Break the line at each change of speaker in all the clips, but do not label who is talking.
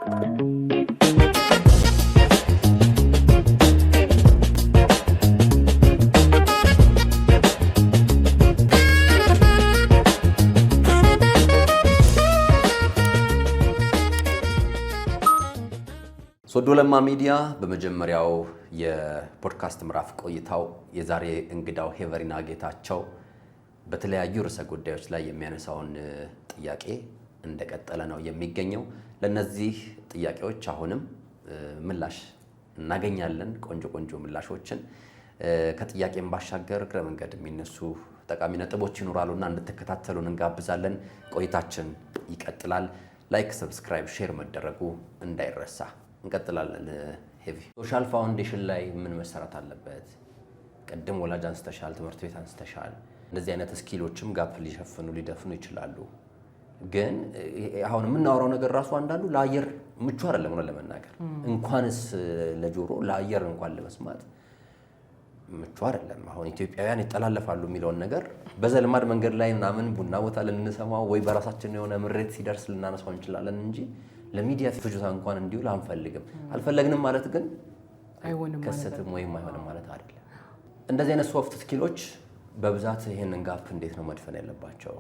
ሶዶ ለማ ሚዲያ በመጀመሪያው የፖድካስት ምዕራፍ ቆይታው የዛሬ እንግዳው ሄቨሪና ጌታቸው በተለያዩ ርዕሰ ጉዳዮች ላይ የሚያነሳውን ጥያቄ እንደቀጠለ ነው የሚገኘው። ለነዚህ ጥያቄዎች አሁንም ምላሽ እናገኛለን፣ ቆንጆ ምላሾችን። ከጥያቄም ባሻገር እግረ መንገድ የሚነሱ ጠቃሚ ነጥቦች ይኖራሉና እንድትከታተሉን እንጋብዛለን። ቆይታችን ይቀጥላል። ላይክ፣ ሰብስክራይብ፣ ሼር መደረጉ እንዳይረሳ። እንቀጥላለን። ሄቪ ሶሻል ፋውንዴሽን ላይ ምን መሰራት አለበት? ቀደም ወላጅ አንስተሻል፣ ትምህርት ቤት አንስተሻል። እንደዚህ አይነት ስኪሎችም ጋፕ ሊደፍኑ ይችላሉ። ግን አሁን የምናወራው ነገር ራሱ አንዳንዱ ለአየር ምቹ አይደለም ነው ለመናገር፣ እንኳንስ ለጆሮ ለአየር እንኳን ለመስማት ምቹ አይደለም። አሁን ኢትዮጵያውያን ይጠላለፋሉ የሚለውን ነገር በዘልማድ መንገድ ላይ ምናምን ቡና ቦታ ልንሰማው ወይ በራሳችን የሆነ ምሬት ሲደርስ ልናነሳው እንችላለን እንጂ ለሚዲያ ፍጆታ እንኳን እንዲውል አንፈልግም። አልፈለግንም ማለት ግን ከሰትም ወይም አይሆንም ማለት አይደለም። እንደዚህ አይነት ሶፍት ስኪሎች በብዛት ይሄንን ጋፕ እንዴት ነው መድፈን ያለባቸው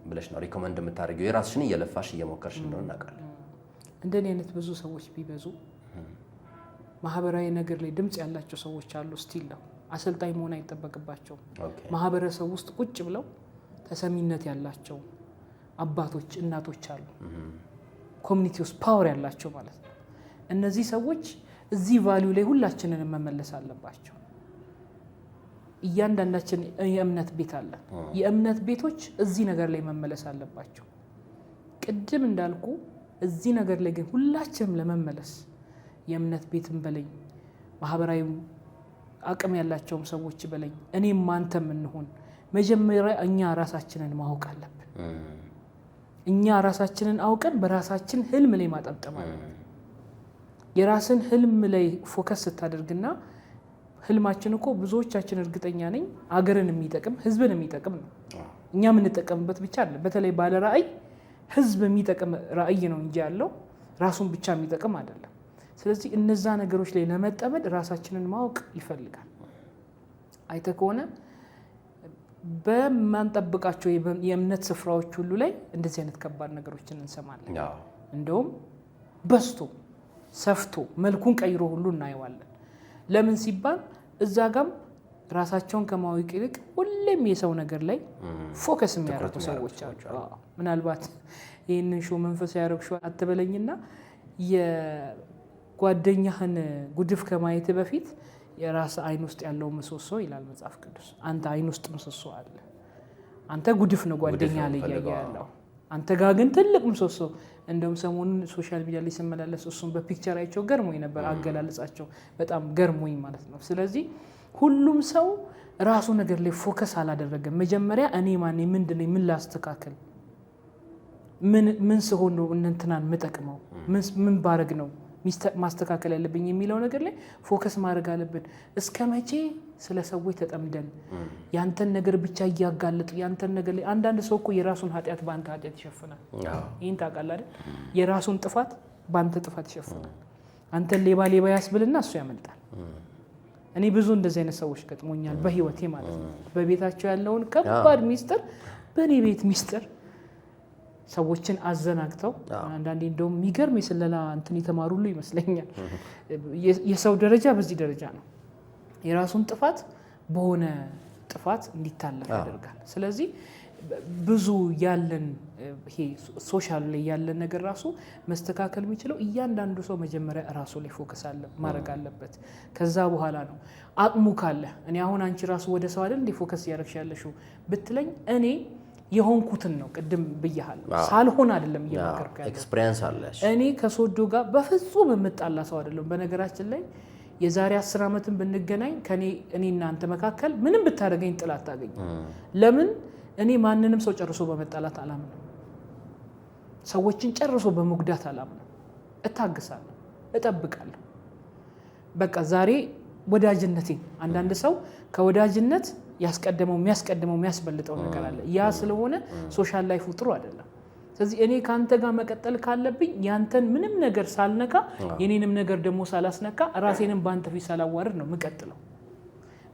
ብለሽ ነው ሪኮመንድ የምታደርጊው? የራስሽን እየለፋሽ እየሞከርሽ እንደሆነ እናውቃለን።
እንደኔ አይነት ብዙ ሰዎች ቢበዙ ማህበራዊ ነገር ላይ ድምጽ ያላቸው ሰዎች አሉ። ስቲል ነው አሰልጣኝ መሆን አይጠበቅባቸው። ማህበረሰብ ውስጥ ቁጭ ብለው ተሰሚነት ያላቸው አባቶች እናቶች አሉ። ኮሚኒቲ ውስጥ ፓወር ያላቸው ማለት ነው። እነዚህ ሰዎች እዚህ ቫልዩ ላይ ሁላችንን መመለስ አለባቸው። እያንዳንዳችን የእምነት ቤት አለ። የእምነት ቤቶች እዚህ ነገር ላይ መመለስ አለባቸው። ቅድም እንዳልኩ እዚህ ነገር ላይ ግን ሁላችንም ለመመለስ የእምነት ቤትም በለኝ ማህበራዊ አቅም ያላቸውም ሰዎች በለኝ እኔም ማንተም እንሆን መጀመሪያ እኛ ራሳችንን ማወቅ አለብን። እኛ ራሳችንን አውቀን በራሳችን ህልም ላይ ማጠብጠም አለብን። የራስን ህልም ላይ ፎከስ ስታደርግና ህልማችን እኮ ብዙዎቻችን እርግጠኛ ነኝ አገርን የሚጠቅም ህዝብን የሚጠቅም ነው። እኛ የምንጠቀምበት ብቻ አይደለም። በተለይ ባለ ራዕይ ህዝብ የሚጠቅም ራዕይ ነው እንጂ ያለው ራሱን ብቻ የሚጠቅም አይደለም። ስለዚህ እነዛ ነገሮች ላይ ለመጠመድ ራሳችንን ማወቅ ይፈልጋል። አይተ ከሆነ በማንጠብቃቸው የእምነት ስፍራዎች ሁሉ ላይ እንደዚህ አይነት ከባድ ነገሮችን እንሰማለን። እንደውም በስቶ ሰፍቶ መልኩን ቀይሮ ሁሉ እናየዋለን። ለምን ሲባል እዛ ጋም ራሳቸውን ከማወቅ ይልቅ ሁሌም የሰው ነገር ላይ ፎከስ የሚያደርጉ ሰዎች አሉ። ምናልባት ይህንን ሾው መንፈስ ያደርግሽው አትበለኝና የጓደኛህን ጉድፍ ከማየት በፊት የራስ አይን ውስጥ ያለው ምሰሶ ይላል መጽሐፍ ቅዱስ። አንተ አይን ውስጥ ምሰሶ አለ። አንተ ጉድፍ ነው ጓደኛ ላይ ያያለው። አንተ ጋር ግን ትልቅ ምሰሶ። እንደውም ሰሞኑን ሶሻል ሚዲያ ላይ ሲመላለስ እሱን በፒክቸር አይቸው ገርሞኝ ነበር። አገላለጻቸው በጣም ገርሞኝ ማለት ነው። ስለዚህ ሁሉም ሰው ራሱ ነገር ላይ ፎከስ አላደረገም። መጀመሪያ እኔ ማን ነኝ፣ ምንድነው፣ ምን ላስተካክል፣ ምን ስሆን ነው እንንተናን መጠቅመው፣ ምን ባረግ ነው ማስተካከል ያለብኝ የሚለው ነገር ላይ ፎከስ ማድረግ አለብን። እስከመቼ ስለ ሰዎች ተጠምደን ያንተን ነገር ብቻ እያጋለጥ ያንተን ነገር ላይ አንዳንድ ሰው እኮ የራሱን ኃጢአት በአንተ ኃጢአት ይሸፍናል። ይሄን ታውቃለህ አይደል? የራሱን ጥፋት በአንተ ጥፋት ይሸፍናል። አንተን ሌባ ያስብልና እሱ ያመልጣል። እኔ ብዙ እንደዚህ አይነት ሰዎች ገጥሞኛል በህይወቴ ማለት ነው። በቤታቸው ያለውን ከባድ ሚስጥር በእኔ ቤት ሚስጥር ሰዎችን አዘናግተው አንዳንዴ እንደውም የሚገርም የስለላ እንትን የተማሩሉ ይመስለኛል። የሰው ደረጃ በዚህ ደረጃ ነው። የራሱን ጥፋት በሆነ ጥፋት እንዲታለፍ ያደርጋል። ስለዚህ ብዙ ያለን ይሄ ሶሻል ላይ ያለን ነገር ራሱ መስተካከል የሚችለው እያንዳንዱ ሰው መጀመሪያ ራሱ ላይ ፎከስ ማድረግ አለበት። ከዛ በኋላ ነው አቅሙ ካለ እኔ አሁን አንቺ ራሱ ወደ ሰው አይደል እንደ ፎከስ ያደርግሽ ያለሽው ብትለኝ እኔ የሆንኩትን ነው ቅድም ብያለሁ። ሳልሆን አይደለም እየመከርኩ ያለው
ኤክስፒሪየንስ አለሽ።
እኔ ከሶዶ ጋር በፍጹም የምጣላ ሰው አይደለም። በነገራችን ላይ የዛሬ 10 ዓመትን ብንገናኝ እኔና አንተ መካከል ምንም ብታደርገኝ ጥላት ታገኝ። ለምን እኔ ማንንም ሰው ጨርሶ በመጣላት አላምንም። ሰዎችን ጨርሶ በመጉዳት አላምንም። እታገሳለሁ፣ እጠብቃለሁ። በቃ ዛሬ ወዳጅነቴ አንዳንድ ሰው ከወዳጅነት የሚያስበልጠው ነገር አለ። ያ ስለሆነ ሶሻል ላይፉ ጥሩ አይደለም። ስለዚህ እኔ ካንተ ጋር መቀጠል ካለብኝ ያንተን ምንም ነገር ሳልነካ የኔንም ነገር ደግሞ ሳላስነካ ራሴንም ባንተ ፊት ሳላዋርድ ነው መቀጠለው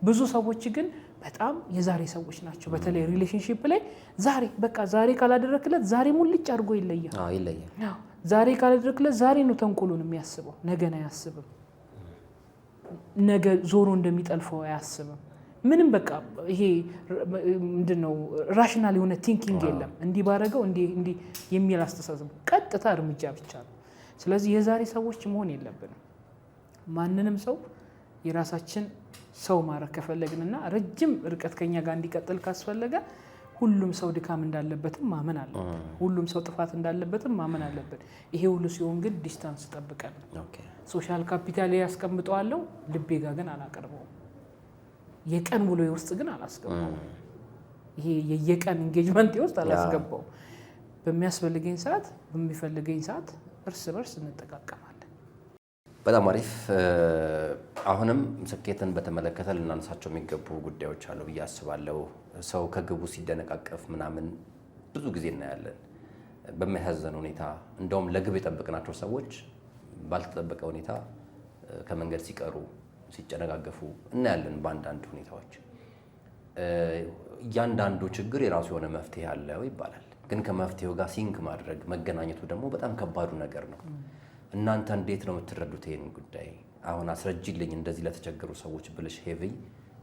ብዙ ሰዎች ግን በጣም የዛሬ ሰዎች ናቸው በተለይ ሪሌሽንሺፕ ላይ ዛሬ በቃ ዛሬ ካላደረክለት ዛሬ ሙልጭ አድርጎ ይለያል
ይለያል
ዛሬ ካላደረክለት ዛሬ ነው ተንኮሉን የሚያስበው ነገን አያስብም ነገ ዞሮ እንደሚጠልፈው አያስብም ምንም በቃ ይሄ ምንድነው ራሽናል የሆነ ቲንኪንግ የለም እንዲ ባረገው እንዲ የሚል አስተሳሰብ ቀጥታ እርምጃ ብቻ ነው ስለዚህ የዛሬ ሰዎች መሆን የለብንም ማንንም ሰው የራሳችን ሰው ማረክ ከፈለግንና ረጅም ርቀት ከኛ ጋር እንዲቀጥል ካስፈለገ ሁሉም ሰው ድካም እንዳለበትም ማመን አለበት ሁሉም ሰው ጥፋት እንዳለበትም ማመን አለበት ይሄ ሁሉ ሲሆን ግን ዲስታንስ ተጠብቀን ሶሻል ካፒታል ያስቀምጠዋለው ልቤ ጋር ግን አላቀርበው የቀን ውሎ ውስጥ ግን አላስገባው ይሄ የየቀን ኢንጌጅመንት ውስጥ አላስገባው በሚያስፈልገኝ ሰዓት በሚፈልገኝ ሰዓት እርስ በርስ እንጠቃቀማለን
በጣም አሪፍ አሁንም ስኬትን በተመለከተ ልናነሳቸው የሚገቡ ጉዳዮች አሉ ብዬ አስባለሁ ሰው ከግቡ ሲደነቃቀፍ ምናምን ብዙ ጊዜ እናያለን በሚያሳዝን ሁኔታ እንደውም ለግብ የጠበቅናቸው ሰዎች ባልተጠበቀ ሁኔታ ከመንገድ ሲቀሩ ሲጨነጋገፉ እናያለን በአንዳንድ ሁኔታዎች እያንዳንዱ ችግር የራሱ የሆነ መፍትሄ አለው ይባላል ግን ከመፍትሄው ጋር ሲንክ ማድረግ መገናኘቱ ደግሞ በጣም ከባዱ ነገር ነው እናንተ እንዴት ነው የምትረዱት ይሄን ጉዳይ አሁን አስረጅልኝ እንደዚህ ለተቸገሩ ሰዎች ብለሽ ሄቪ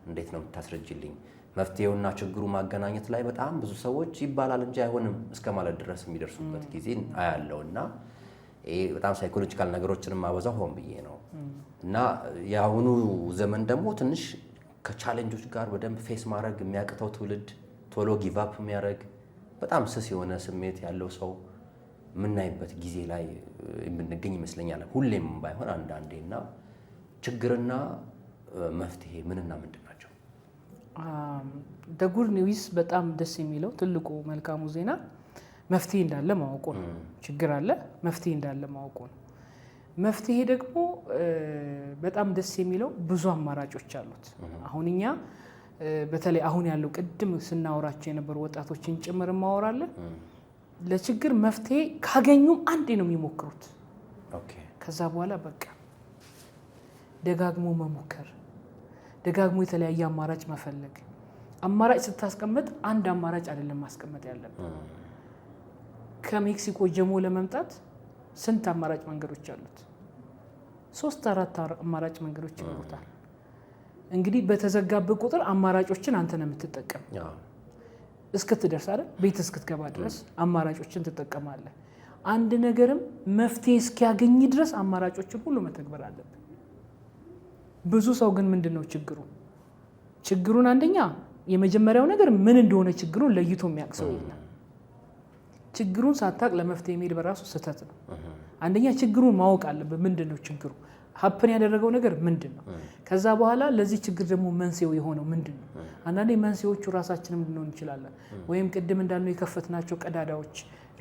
እንዴት ነው የምታስረጅልኝ መፍትሄውና ችግሩ ማገናኘት ላይ በጣም ብዙ ሰዎች ይባላል እንጂ አይሆንም እስከማለት ድረስ የሚደርሱበት ጊዜ አያለውና ይሄ በጣም ሳይኮሎጂካል ነገሮችንም ማበዛው ሆን ብዬ ነው እና ያሁኑ ዘመን ደግሞ ትንሽ ከቻሌንጆች ጋር በደንብ ፌስ ማድረግ የሚያቅተው ትውልድ ቶሎ ጊቭ አፕ የሚያደርግ በጣም ስስ የሆነ ስሜት ያለው ሰው ምናይበት ጊዜ ላይ የምንገኝ ይመስለኛል ሁሌም ባይሆን አንዳንዴና ችግርና መፍትሄ ምንና ምንድናቸው
the good news በጣም ደስ የሚለው ትልቁ መልካሙ ዜና መፍትሄ እንዳለ ማወቁ ነው ችግር አለ መፍትሄ እንዳለ ማወቁ ነው መፍትሄ ደግሞ በጣም ደስ የሚለው ብዙ አማራጮች አሉት አሁንኛ በተለይ አሁን ያለው ቅድም ስናወራቸው የነበሩ ወጣቶችን ጭምር ማወራለን ለችግር መፍትሄ ካገኙም አንዴ ነው የሚሞክሩት ከዛ በኋላ በቃ ደጋግሞ መሞከር ደጋግሞ የተለያየ አማራጭ መፈለግ አማራጭ ስታስቀምጥ አንድ አማራጭ አይደለም ማስቀመጥ ያለበት ከሜክሲኮ ጀሞ ለመምጣት ስንት አማራጭ መንገዶች አሉት 3-4 አማራጭ መንገዶች ይኖሩታል እንግዲህ በተዘጋበት ቁጥር አማራጮችን አንተ ነው የምትጠቀም እስክትደርስ አይደል ቤት እስክትገባ ድረስ አማራጮችን ትጠቀማለህ አንድ ነገርም መፍትሄ እስኪያገኝ ድረስ አማራጮችን ሁሉ መተግበር አለበት ብዙ ሰው ግን ምንድነው ችግሩን አንደኛ የመጀመሪያው ነገር ምን እንደሆነ ችግሩን ለይቶ የሚያቅሰው የለም ችግሩን ሳታቅ ለመፍትሄ መሄድ በራሱ ስህተት ነው አንደኛ ችግሩን ማወቅ አለበት ምንድነው ችግሩ ሀፕን ያደረገው ነገር ምንድነው ከዛ በኋላ ለዚህ ችግር ደግሞ መንስኤው የሆነው ምንድነው አንዳንዴ መንስኤዎቹ ራሳችንም ልንሆን ይችላል ወይም ቅድም እንዳልነው የከፈትናቸው ቀዳዳዎች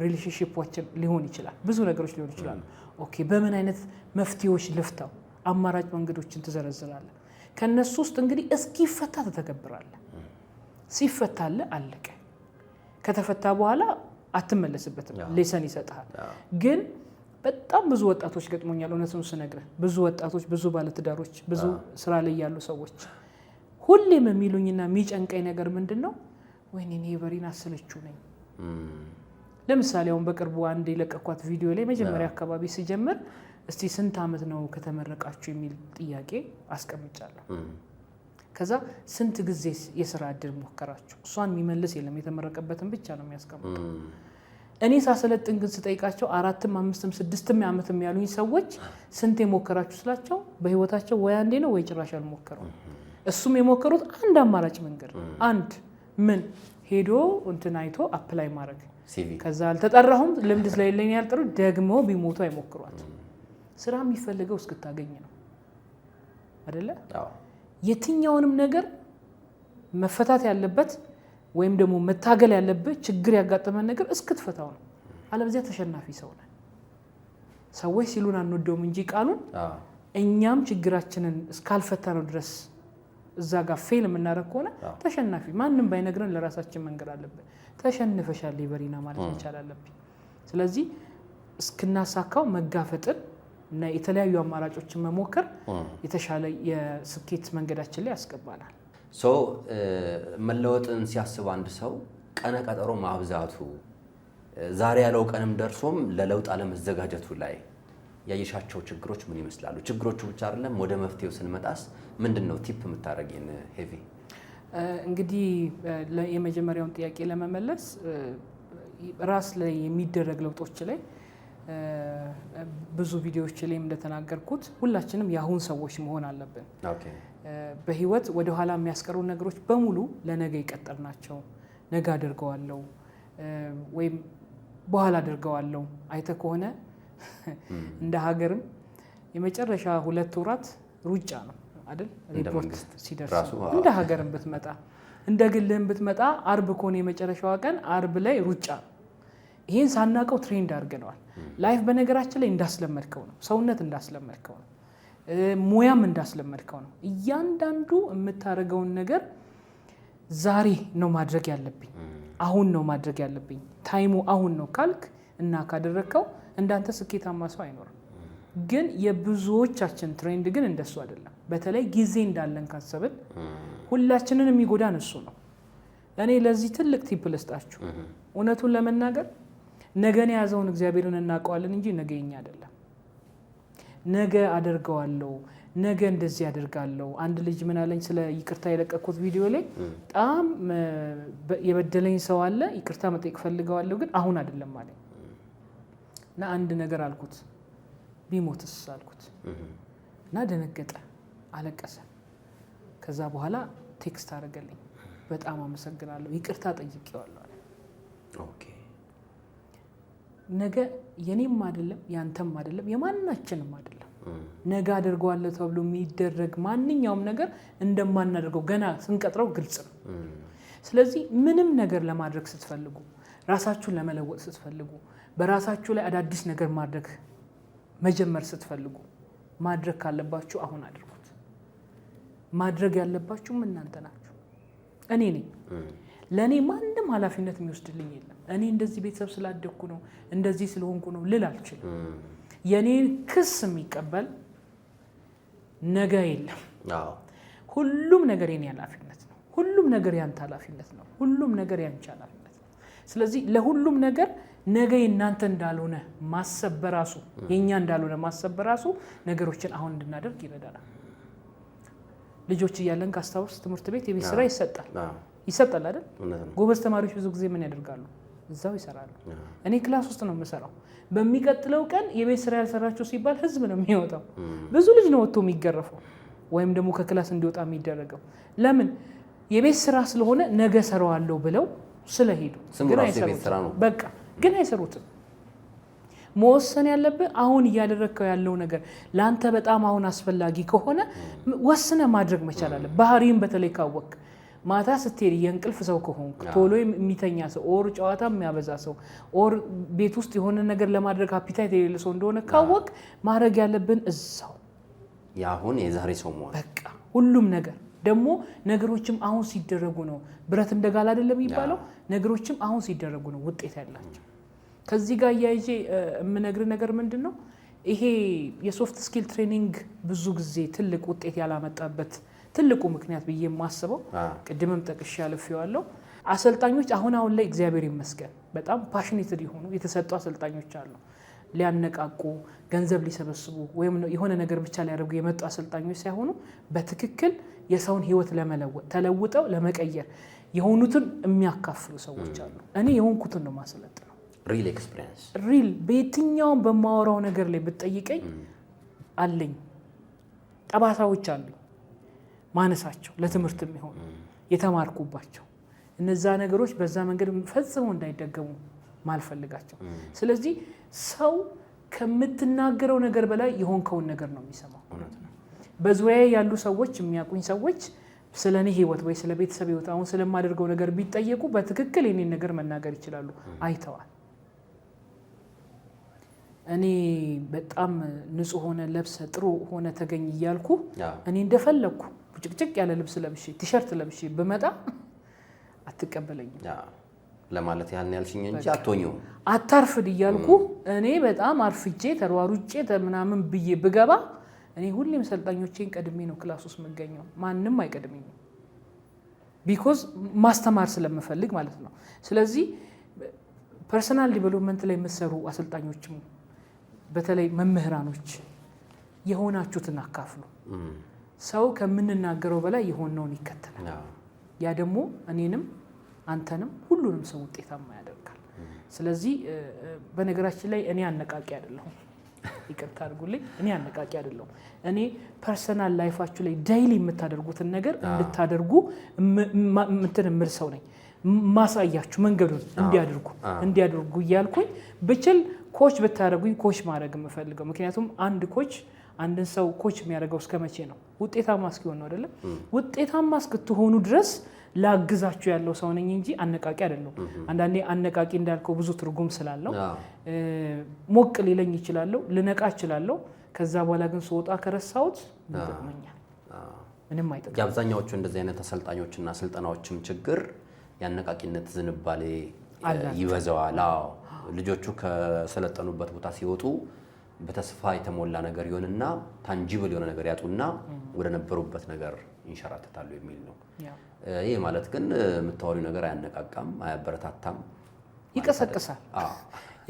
ሪሌሽንሺፖችን ሊሆን ይችላል ብዙ ነገሮች ሊሆን ይችላል ኦኬ በምን አይነት መፍትሄዎች ልፍታው አማራጭ መንገዶችን ተዘረዝራለህ ከነሱ ውስጥ እንግዲህ እስኪፈታ ተተገብራለህ ሲፈታለ አለቀ ከተፈታ በኋላ አትመለስበትም ሌሰን ይሰጣል ግን በጣም ብዙ ወጣቶች ገጥሞኛል እውነቱን ስነግርህ ብዙ ወጣቶች ብዙ ባለትዳሮች ብዙ ስራ ላይ ያሉ ሰዎች ሁሌም የሚሉኝና የሚጨንቀኝ ነገር ምንድነው ወይኔ ሄቨሪን አሰለችው ነኝ ለምሳሌ አሁን በቅርቡ አንድ የለቀኳት ቪዲዮ ላይ መጀመሪያ አካባቢ ሲጀምር እስቲ ስንት አመት ነው ከተመረቃችሁ የሚል ጥያቄ አስቀምጫለሁ ከዛ ስንት ጊዜ የሥራ እድል ሞከራችሁ እሷን የሚመልስ የለም የተመረቀበትን ብቻ ነው የሚያስቀምጠው እኔ ሳሰለጥን ግን ስጠይቃቸው 4ም 5ም 6ም ዓመትም ያሉኝ ሰዎች ስንት የሞከራችሁ ስላቸው በህይወታቸው ወይ አንዴ ነው ወይ ጭራሽ አልሞከሩም እሱም የሞከሩት አንድ አማራጭ መንገድ አንድ ምን ሄዶ እንትን አይቶ አፕላይ ማድረግ ከዛ አልተጠራሁም ልምድ ስለሌለኝ ያልጠሩ ደግሞ ቢሞቱ አይሞክሯት ስራ የሚፈልገው እስክታገኝ ነው አይደለ የትኛውንም ነገር መፈታት ያለበት ወይም ደግሞ መታገል ያለበት ችግር ያጋጠመን ነገር እስክትፈታው ነው አለበዚያ ተሸናፊ ሰው ነን ሰዎች ሲሉን አንወደውም እንጂ ቃሉን እኛም ችግራችንን እስካልፈታነው ድረስ እዛ ጋር ፌል የምናደርግ ከሆነ ተሸናፊ ማንንም ባይነግረን ለራሳችን መንገድ አለበት ተሸንፈሻል ሊቨሪና ማለት ይቻላል ስለዚህ እስክናሳካው መጋፈጥን እና የተለያዩ አማራጮችን መሞከር የተሻለ የስኬት መንገዳችን ላይ ያስገባናል።
መለወጥን ሲያስብ አንድ ሰው ቀነ ቀጠሮ ማብዛቱ ዛሬ ያለው ቀንም ደርሶም ለለውጥ አለመዘጋጀቱ ላይ ያየሻቸው ችግሮች ምን ይመስላሉ? ችግሮቹ ብቻ አይደለም ወደ መፍትሄው ስንመጣስ ምንድነው ቲፕ የምታረጊን ሄቪ?
እንግዲህ የመጀመሪያውን ጥያቄ ለመመለስ ራስ ላይ የሚደረግ ለውጦች ላይ ብዙ ቪዲዮዎች ላይ እንደተናገርኩት ሁላችንም ያሁን ሰዎች መሆን አለብን። በህይወት ወደ ኋላ የሚያስቀሩ ነገሮች በሙሉ ለነገ ይቀጠርናቸው ነገ አድርገዋለሁ ወይም በኋላ አድርገዋለሁ። አይተ ከሆነ እንደ ሀገርም የመጨረሻ 2 ወራት ሩጫ ነው አይደል? ሪፖርት ሲደርስ እንደ ሀገርም ብትመጣ እንደ ግልህም ብትመጣ አርብ ኮን የመጨረሻው ቀን አርብ ላይ ሩጫ። ይሄን ሳናቀው ትሬንድ አድርገናል። ላይፍ በነገራችን ላይ እንዳስለመድከው ነው። ሰውነት እንዳስለመድከው ነው። ሙያም እንዳስለመድከው ነው። እያንዳንዱ የምታረገውን ነገር ዛሬ ነው ማድረግ ያለብኝ፣ አሁን ነው ማድረግ ያለብኝ፣ ታይሙ አሁን ነው ካልክ እና ካደረከው እንዳንተ ስኬታማ ሰው አይኖርም። ግን የብዙዎቻችን ትሬንድ ግን እንደሱ አይደለም። በተለይ ጊዜ እንዳለን ካሰብን ሁላችንን የሚጎዳን እሱ ነው። እኔ ለዚህ ትልቅ ቲፕ ልስጣችሁ። እውነቱን ለመናገር ነገን ያዘውን እግዚአብሔርን እናውቀዋለን እንጂ ነገ የኛ አይደለም። ነገ አደርገዋለሁ፣ ነገ እንደዚህ አደርጋለሁ። አንድ ልጅ ምን አለኝ ስለ ይቅርታ የለቀኩት ቪዲዮ ላይ በጣም የበደለኝ ሰው አለ፣ ይቅርታ መጠየቅ ፈልገዋለሁ ግን አሁን አይደለም አለኝ። እና አንድ ነገር አልኩት፣ ቢሞትስ አልኩት። እና ደነገጠ፣ አለቀሰ። ከዛ በኋላ ቴክስት አደረገልኝ፣ በጣም አመሰግናለሁ፣ ይቅርታ ጠይቄዋለሁ አለ። ኦኬ ነገ የኔም አይደለም ያንተም አይደለም የማናችንም አይደለም። ነገ አደርገዋለሁ ተብሎ የሚደረግ ማንኛውም ነገር እንደማናደርገው ገና ስንቀጥረው ግልጽ ነው። ስለዚህ ምንም ነገር ለማድረግ ስትፈልጉ፣ ራሳችሁን ለመለወጥ ስትፈልጉ፣ በራሳችሁ ላይ አዳዲስ ነገር ማድረግ መጀመር ስትፈልጉ ማድረግ ካለባችሁ አሁን አድርጉት። ማድረግ ያለባችሁም እናንተ ናችሁ። እኔ ነኝ። ለኔ ማንም ኃላፊነት የሚወስድልኝ የለም። እኔ እንደዚህ ቤተሰብ ስላደግኩ ነው እንደዚህ ስለሆንኩ ነው ልል አልችልም። የኔ ክስ የሚቀበል ነገ የለም። ሁሉም ነገር የኔ ኃላፊነት ነው። ሁሉም ነገር ያንተ ኃላፊነት ነው። ሁሉም ነገር ያንቺ ኃላፊነት ነው። ስለዚህ ለሁሉም ነገር ነገ የናንተ እንዳልሆነ ማሰብ በራሱ የኛ እንዳልሆነ ማሰብ በራሱ ነገሮችን አሁን እንድናደርግ ይረዳናል። ልጆች እያለን ካስታውስ ትምህርት ቤት የቤት ስራ ይሰጣል አይደል? ጎበዝ ተማሪዎች ብዙ ጊዜ ምን ያደርጋሉ? እዛው ይሰራሉ። እኔ ክላስ ውስጥ ነው የምሰራው። በሚቀጥለው ቀን የቤት ስራ ያልሰራችሁ ሲባል ህዝብ ነው የሚወጣው። ብዙ ልጅ ነው ወጥቶ የሚገረፈው ወይም ደግሞ ከክላስ እንዲወጣ የሚደረገው። ለምን? የቤት ስራ ስለሆነ ነገ ሰራዋለሁ ብለው ስለሄዱ። ግን አይሰሩትም። በቃ ግን አይሰሩትም። መወሰን ያለብህ አሁን እያደረግከው ያለው ነገር ለአንተ በጣም አሁን አስፈላጊ ከሆነ ወስነ ማድረግ መቻል አለ። ባህሪን በተለይ ካወቅ ማታ ስትሄድ የእንቅልፍ ሰው ከሆንክ ቶሎ የሚተኛ ሰው ኦር ጨዋታ የሚያበዛ ሰው ኦር ቤት ውስጥ የሆነ ነገር ለማድረግ አፒታይት የሌለ ሰው እንደሆነ ካወቅ ማድረግ ያለብን እዛው
ያሁን የዛሬ ሰው መሆን
በቃ ሁሉም ነገር ደግሞ ነገሮችም አሁን ሲደረጉ ነው ብረት እንደጋል አይደለም የሚባለው። ነገሮችም አሁን ሲደረጉ ነው ውጤት ያላቸው። ከዚህ ጋር ያይዤ የምነግር ነገር ምንድነው ይሄ የሶፍት ስኪል ትሬኒንግ ብዙ ጊዜ ትልቅ ውጤት ያላመጣበት ትልቁ ምክንያት ብዬ የማስበው ቅድምም ጠቅሼ ያለፈዋለሁ። አሰልጣኞች አሁን ላይ እግዚአብሔር ይመስገን በጣም ፓሽኔትድ የሆኑ የተሰጡ አሰልጣኞች አሉ። ሊያነቃቁ ገንዘብ ሊሰበስቡ ወይም የሆነ ነገር ብቻ ሊያደርጉ የመጡ አሰልጣኞች ሳይሆኑ በትክክል የሰውን ህይወት ለመለወጥ ተለውጠው ለመቀየር የሆኑትን የሚያካፍሉ ሰዎች አሉ። እኔ የሆንኩትን ነው ማሰለጥነው።
ሪል ኤክስፒሪየንስ
ሪል በየትኛውም በማወራው ነገር ላይ ብትጠይቀኝ አለኝ። ጠባሳዎች አሉኝ ማነሳቸው ለትምህርት የሚሆኑ የተማርኩባቸው እነዛ ነገሮች በዛ መንገድ ፈጽመው እንዳይደገሙ ማልፈልጋቸው። ስለዚህ ሰው ከምትናገረው ነገር በላይ የሆንከውን ነገር ነው የሚሰማው። በዙሪያዬ ያሉ ሰዎች የሚያቁኝ ሰዎች ስለኔ ህይወት ወይ ስለ ቤተሰብ ህይወት አሁን ስለማደርገው ነገር ቢጠየቁ በትክክል የኔን ነገር መናገር ይችላሉ። አይተዋል። እኔ በጣም ንጹህ ሆነ ለብሰ ጥሩ ሆነ ተገኝ እያልኩ እኔ እንደፈለኩ ጭቅጭቅ ያለ ልብስ ለብሼ ቲሸርት ለብሼ በመጣ አትቀበለኝም።
ለማለት ያህል ያልሽኝ እንጂ አትሆኚው
አታርፍድ እያልኩ እኔ በጣም አርፍጄ ተሯሩጬ ምናምን ብዬ ብገባ እኔ ሁሌም ሰልጣኞቼን ቀድሜ ነው ክላስ ውስጥ መገኘው ማንንም አይቀድመኝም ቢኮዝ ማስተማር ስለምፈልግ ማለት ነው ስለዚህ ፐርሰናል ዲቨሎፕመንት ላይ መሰሩ አሰልጣኞችም በተለይ መምህራኖች የሆናችሁትን አካፍሉ ሰው ከምንናገረው በላይ የሆነውን ይከተላል ያ ደግሞ እኔንም አንተንም ሁሉንም ሰው ውጤታማ ያደርጋል ስለዚህ በነገራችን ላይ እኔ አነቃቂ አይደለሁም ይቅርታ አድርጉልኝ እኔ አነቃቂ አይደለሁም እኔ ፐርሰናል ላይፋችሁ ላይ ዴይሊ የምታደርጉትን ነገር እንድታደርጉ ምንትን ሰው ነኝ ማሳያችሁ መንገዱን እንዲያደርጉ ይያልኩኝ ብቻል ኮች ብታደርጉኝ ኮች ማድረግ የምፈልገው ምክንያቱም አንድ ኮች አንድን ሰው ኮች የሚያደርገው እስከመቼ ነው ውጤታማ እስኪሆን ነው አይደል ውጤታማ እስክትሆኑ ድረስ ላግዛችሁ ያለው ሰው ነኝ እንጂ አነቃቂ አይደለም አንዳንዴ አነቃቂ እንዳልከው ብዙ ትርጉም ስላለው ሞቅ ሊለኝ ይችላል ልነቃ ይችላል ከዛ በኋላ ግን ስወጣ ከረሳውት ይጠቅመኛል ምንም አይጠቅም
ያብዛኛዎቹ እንደዚህ አይነት አሰልጣኞችና ስልጠናዎችም ችግር ያነቃቂነት ዝንባሌ ይወዛዋል ልጆቹ ከሰለጠኑበት ቦታ ሲወጡ በተስፋ የተሞላ ነገር ይሆንና ታንጂብል የሆነ ነገር ያጡና ወደ ነበሩበት ነገር ይንሸራተታሉ የሚል ነው ይሄ ማለት ግን የምታወሪው ነገር አያነቃቃም አያበረታታም ይቀሰቅሳል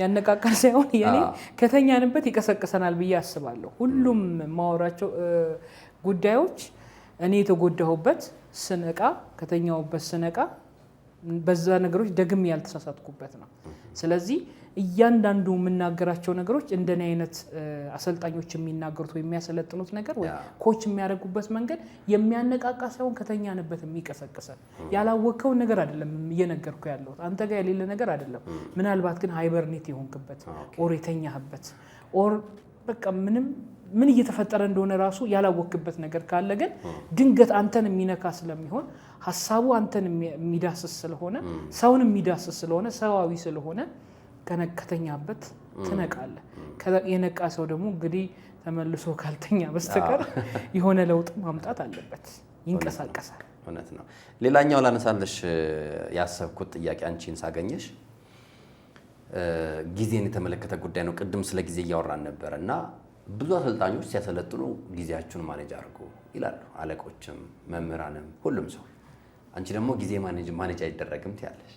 ያነቃቃል ሳይሆን የኔ ከተኛንበት ይቀሰቅሰናል ብዬ አስባለሁ ሁሉም ማወራቸው ጉዳዮች እኔ የተጎዳሁበት ስነቃ ከተኛውበት ስነቃ በዛ ነገሮች ደግም ያልተሳሳትኩበት ነው ስለዚህ እያንዳንዱ የምናገራቸው ነገሮች እንደኔ አይነት አሰልጣኞች የሚናገሩት ወይ የሚያሰለጥኑት ነገር ወይ ኮች የሚያደርጉበት መንገድ የሚያነቃቃ ሳይሆን ከተኛንበት የሚቀሰቅሰ ያላወቀው ነገር አይደለም እየነገርኩ ያለው አንተ ጋር የሌለ ነገር አይደለም ምናልባት ግን ሃይበርኔት ይሆንክበት ኦር የተኛህበት ኦር በቃ ምን እየተፈጠረ እንደሆነ ራሱ ያላወቅበት ነገር ካለ ግን ድንገት አንተን የሚነካ ስለሚሆን ሐሳቡ አንተን የሚዳስስ ስለሆነ ሰውን የሚዳስስ ስለሆነ ሰዋዊ ስለሆነ ከነከተኛበት ትነቃለህ የነቃ ሰው ደግሞ እንግዲህ ተመልሶ ካልተኛ በስተቀር የሆነ ለውጥ ማምጣት አለበት ይንቀሳቀሳል እውነት ነው ሌላኛው ላነሳለሽ ያሰብኩት ጥያቄ አንቺን ሳገኘሽ ጊዜን የተመለከተ ጉዳይ ነው ቅድም ስለ ጊዜ እያወራን ነበርና ብዙ አሰልጣኞች ሲያሰለጥኑ ጊዜያችሁን ማኔጅ አድርጉ ይላሉ አለቆችም መምህራንም ሁሉም ሰው አንቺ ደግሞ ጊዜ ማኔጅ አይደረግም ትያለሽ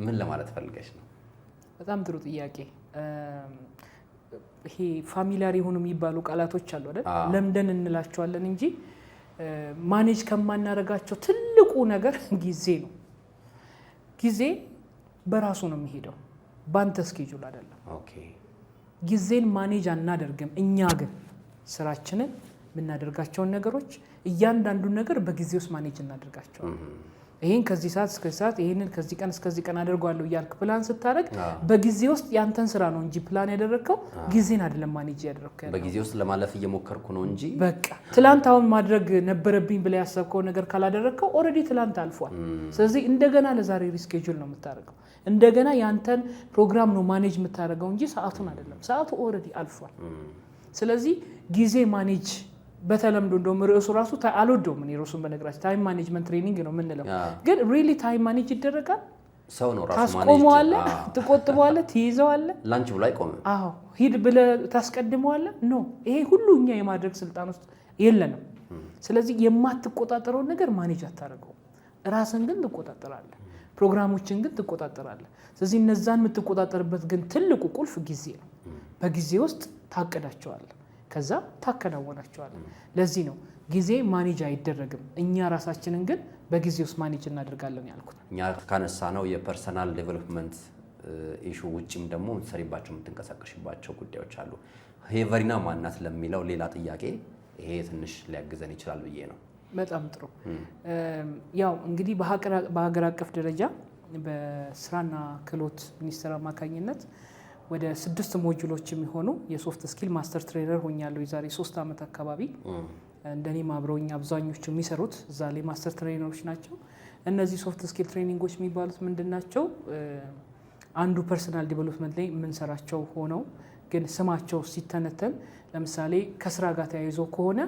ምን ለማለት ፈልገሽ ነው
በጣም ጥሩ ጥያቄ ይሄ ፋሚሊያር የሆኑ የሚባሉ ቃላቶች አሉ አይደል ለምደን እንላቸዋለን እንጂ ማኔጅ ከማናረጋቸው ትልቁ ነገር ጊዜ ነው ጊዜ በራሱ ነው የሚሄደው ባንተ ስኬጁል አይደለም
ኦኬ
ጊዜን ማኔጅ አናደርግም እኛ ግን ስራችንን ምናደርጋቸውን ነገሮች እያንዳንዱ ነገር በጊዜው ማኔጅ እናደርጋቸው ይሄን ከዚህ ሰዓት እስከ ሰዓት ይሄንን ከዚህ ቀን እስከዚህ ቀን አደርጋለሁ ያልክ ፕላን ስታደርግ በጊዜ ውስጥ ያንተን ስራ ነው እንጂ ፕላን ያደረከው ጊዜን አይደለም ማኔጅ ያደረከው
በጊዜ ውስጥ ለማለፍ እየሞከርኩ ነው እንጂ
በቃ ትላንት አሁን ማድረግ ነበረብኝ ብለ ያሰብከው ነገር ካላደረከው ኦሬዲ ትላንት አልፏል ስለዚህ እንደገና ለዛሬ ሪስኬጁል ነው የምታደርገው እንደገና ያንተን ፕሮግራም ነው ማኔጅ የምታደርገው እንጂ ሰዓቱን አይደለም ሰዓቱ ኦሬዲ አልፏል ስለዚህ ጊዜ ማኔጅ በተለምዶ እንደውም ርዕሱ ራሱ አልወደውም እኔ ራሱን በነገራችን ታይም ማኔጅመንት ትሬኒንግ ነው የምንለው ግን ሪሊ ታይም ማኔጅ ይደረጋል
ሰው ነው ራሱ ማኔጅ
ታስቆመዋለህ ትቆጥበዋለህ ትይዘዋለህ
ላንች ብሎ አይቆምም
ሂድ ብለህ ታስቀድመዋለህ ኖ ይሄ ሁሉ እኛ የማድረግ ስልጣን ውስጥ የለንም ስለዚህ የማትቆጣጠረው ነገር ማኔጅ አታደርገው ራስን ግን ትቆጣጠራለህ ፕሮግራሞችን ግን ትቆጣጠራለህ ስለዚህ እነዛን የምትቆጣጠርበት ግን ትልቁ ቁልፍ ጊዜ ነው በጊዜ ውስጥ ታቀዳቸዋለህ ከዛ ታከናወናቸዋለህ ለዚህ ነው ጊዜ ማኔጅ አይደረግም እኛ ራሳችንን ግን በጊዜ ውስጥ ማኔጅ እናደርጋለን ያልኩት
እኛ ካነሳ ነው የፐርሰናል ዴቨሎፕመንት ኢሹ ውጪም ደግሞ ሰሪባቸው የምትንቀሳቀሽባቸው ጉዳዮች አሉ ሄቨሪና ማናት ለሚለው ሌላ ጥያቄ ይሄ ትንሽ ሊያግዘን ይችላል ብዬ ነው
በጣም ጥሩ ያው እንግዲህ በሀገር አቀፍ ደረጃ በስራና ክህሎት ሚኒስቴር አማካኝነት ወደ 6 ሞጁሎች የሚሆኑ የሶፍት ስኪል ማስተር ትሬነር ሆኛለሁ የዛሬ 3 አመት አካባቢ እንደኔ ማብረውኛ አብዛኞቹ የሚሰሩት ዛሬ ማስተር ትሬነሮች ናቸው እነዚህ ሶፍት ስኪል ትሬኒንጎች የሚባሉት ምንድናቸው አንዱ ፐርሰናል ዲቨሎፕመንት ላይ ምን ሰራቸው ሆነው ግን ስማቸው ሲተነተን ለምሳሌ ከስራ ጋር ተያይዞ ከሆነ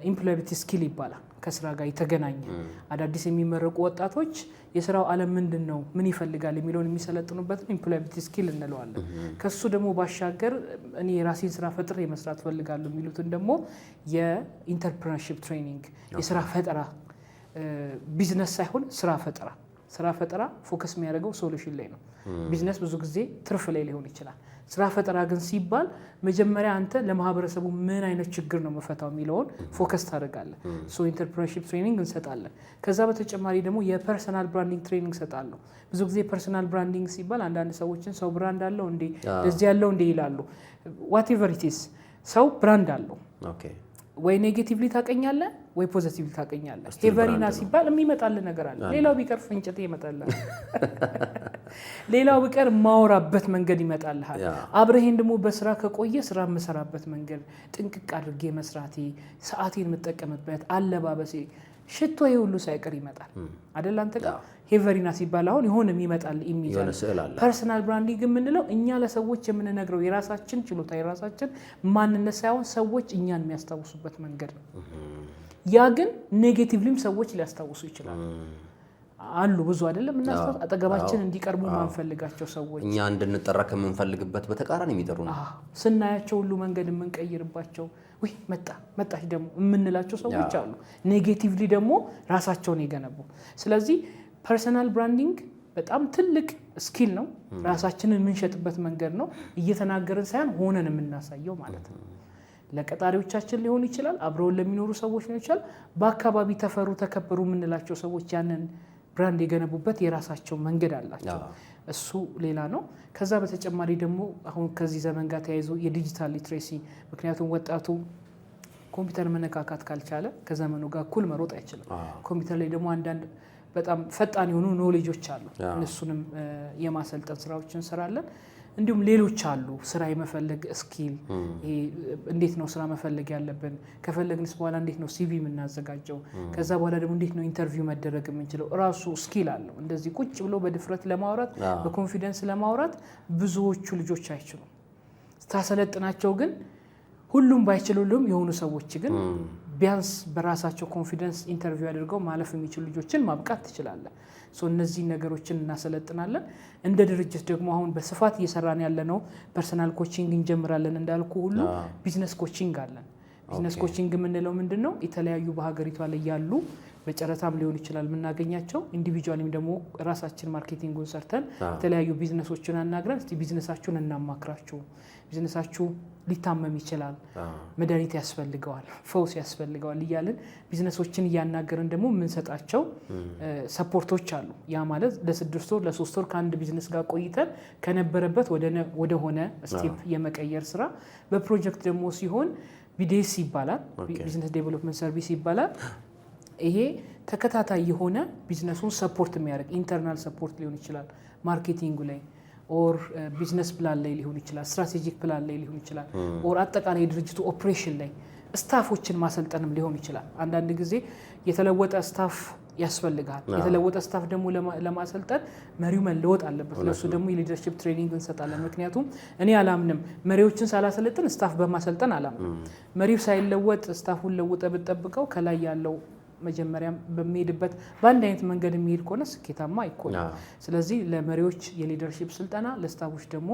ኢምፕሎያቢሊቲ ስኪል ይባላል። ከስራ ጋር የተገናኘ አዳዲስ የሚመረቁ ወጣቶች የስራው ዓለም ምንድነው ምን ይፈልጋል የሚለውን የሚሰለጥኑበት ኢምፕሎያቢሊቲ ስኪል እንለዋለን። ከሱ ደግሞ ባሻገር እኔ የራሴን ስራ ፈጥሬ መስራት ፈልጋለሁ የሚሉትን ደግሞ የኢንተርፕረነርሺፕ ትሬኒንግ የስራ ፈጠራ ቢዝነስ ሳይሆን ስራ ፈጠራ ፎከስ የሚያደርገው ሶሉሽን ላይ ነው። ቢዝነስ ብዙ ጊዜ ትርፍ ላይ ሊሆን ይችላል። ስራ ፈጠራ ግን ሲባል መጀመሪያ አንተ ለማህበረሰቡ ምን አይነት ችግር ነው መፈታው የሚለውን ፎከስ ታደርጋለህ። ሶ ኢንተርፕረነርሺፕ ትሬኒንግ እንሰጣለን። ከዛ በተጨማሪ ደግሞ የፐርሰናል ብራንዲንግ ትሬኒንግ እንሰጣለሁ። ብዙ ጊዜ ፐርሰናል ብራንዲንግ ሲባል አንዳንድ ሰዎችን ሰው ብራንድ አለው እንዴ እዚህ ያለው እንዴ ይላሉ። ዋትኤቨር ኢት ኢዝ ሰው ብራንድ አለው። ወይ ኔጌቲቭሊ ታቀኛለህ ወይ ፖዚቲቭሊ ታቀኛለህ። ሄቨሪና ሲባል የሚመጣልህ ነገር አለ። ሌላው ቢቀር ፍንጭት ይመጣልህ። ሌላው ቢቀር ማውራበት መንገድ ይመጣልሃል። አብረሄን ደግሞ በስራ ከቆየ ስራ መሰራበት መንገድ ጥንቅቅ አድርጌ መስራቴ፣ ሰዓቴን የምጠቀምበት አለባበሴ፣ ሽቶ ሁሉ ሳይቀር ይመጣል አይደል? አንተ ጋር ሄቨሪና ሲባል አሁን የሆነ የሚመጣል ኢሜጅ አለ። ፐርሰናል ብራንዲንግ የምንለው እኛ ለሰዎች የምንነግረው የራሳችን ችሎታ የራሳችን ማንነት ሳይሆን ሰዎች እኛን የሚያስታውሱበት መንገድ ነው። ያ ግን ኔጌቲቭሊም ሰዎች ሊያስታውሱ ይችላሉ። አሉ ብዙ አይደለም እና አጠገባችን እንዲቀርቡ ማንፈልጋቸው ሰዎች
እኛ እንድንጠራ ከምንፈልግበት በተቃራኒ የሚጠሩ ነው።
ስናያቸው ሁሉ መንገድ የምንቀይርባቸው ወይ መጣች ደግሞ የምንላቸው ሰዎች አሉ። ኔጌቲቭሊ ደግሞ ራሳቸውን የገነቡ። ስለዚህ ፐርሰናል ብራንዲንግ በጣም ትልቅ ስኪል ነው። ራሳችንን የምንሸጥበት መንገድ ነው። እየተናገርን ሳይሆን ሆነን የምናሳየው ማለት ነው። ለቀጣሪዎቻችን ሊሆን ይችላል፣ አብረውን ለሚኖሩ ሰዎች ሊሆን ይችላል። በአካባቢ ተፈሩ ተከበሩ የምንላቸው ሰዎች ያንን ብራንድ የገነቡበት የራሳቸው መንገድ አላቸው። እሱ ሌላ ነው። ከዛ በተጨማሪ ደግሞ አሁን ከዚህ ዘመን ጋር ተያይዞ የዲጂታል ሊትሬሲ፣ ምክንያቱም ወጣቱ ኮምፒውተር መነካካት ካልቻለ ከዘመኑ ጋር እኩል መሮጥ አይችልም። ኮምፒውተር ላይ ደግሞ አንዳንድ በጣም ፈጣን የሆኑ ኖሌጆች አሉ። እነሱንም የማሰልጠን ስራዎችን እንሰራለን። እንዲሁም ሌሎች አሉ። ስራ የመፈለግ ስኪል፣ እንዴት ነው ስራ መፈለግ ያለብን፣ ከፈለግንስ በኋላ እንዴት ነው ሲቪ የምናዘጋጀው፣ ከዛ በኋላ ደግሞ እንዴት ነው ኢንተርቪው መደረግ የምንችለው፣ ራሱ ስኪል አለው። እንደዚህ ቁጭ ብሎ በድፍረት ለማውራት በኮንፊደንስ ለማውራት ብዙዎቹ ልጆች አይችሉም። ስታሰለጥናቸው ግን ሁሉም ባይችሉልም የሆኑ ሰዎች ግን ቢያንስ በራሳቸው ኮንፊደንስ ኢንተርቪው አድርገው ማለፍ የሚችሉ ልጆችን ማብቃት ትችላለህ። እነዚህ ነገሮችን እናሰለጥናለን። እንደ ድርጅት ደግሞ አሁን በስፋት እየሰራን ያለነው ፐርሰናል ኮቺንግ እንጀምራለን እንዳልኩ ሁሉ ቢዝነስ ኮቺንግ አለን። ቢዝነስ ኮቺንግ የምንለው ምንድነው? የተለያዩ በሀገሪቷ ላይ ያሉ በጨረታም ሊሆን ይችላል የምናገኛቸው፣ ኢንዲቪጁዋሊም ደግሞ ራሳችን ማርኬቲንጉን ሰርተን የተለያዩ ቢዝነሶችን አናግረን እስቲ ቢዝነሳችሁን እናማክራችሁ፣ ቢዝነሳችሁ ሊታመም ይችላል፣ መድኃኒት ያስፈልገዋል፣ ፈውስ ያስፈልገዋል እያልን ቢዝነሶችን እያናገርን ደግሞ የምንሰጣቸው ሰፖርቶች አሉ። ያ ማለት ለ6 ወር ለ3 ወር ከአንድ ቢዝነስ ጋር ቆይተን ከነበረበት ወደ ሆነ ስቴፕ የመቀየር ስራ። በፕሮጀክት ደግሞ ሲሆን ቢዲኤስ ይባላል፣ ቢዝነስ ዴቨሎፕመንት ሰርቪስ ይባላል። ይሄ ተከታታይ የሆነ ቢዝነሱን ሰፖርት የሚያደርግ ኢንተርናል ሰፖርት ሊሆን ይችላል፣ ማርኬቲንጉ ላይ ኦር ቢዝነስ ፕላን ላይ ሊሆን ይችላል፣ ስትራቴጂክ ፕላን ላይ ሊሆን ይችላል፣ ኦር አጠቃላይ የድርጅቱ ኦፕሬሽን ላይ ስታፎችን ማሰልጠንም ሊሆን ይችላል። አንዳንድ ጊዜ የተለወጠ ስታፍ ያስፈልጋል። የተለወጠ ስታፍ ደግሞ ለማሰልጠን መሪው መለወጥ አለበት። ለሱ ደግሞ የሊደርሺፕ ትሬኒንግ እንሰጣለን። ምክንያቱም እኔ አላምንም መሪዎችን ሳላሰለጥን ስታፍ በማሰልጠን አላምንም። መሪው ሳይለወጥ ስታፉን ለውጠ ብትጠብቀው ከላይ ያለው መጀመሪያ በሚሄድበት በአንድ አይነት መንገድ የሚሄድ ከሆነ ስኬታማ አይኮንም። ስለዚህ ለመሪዎች የሊደርሺፕ ስልጠና፣ ለስታፎች ደግሞ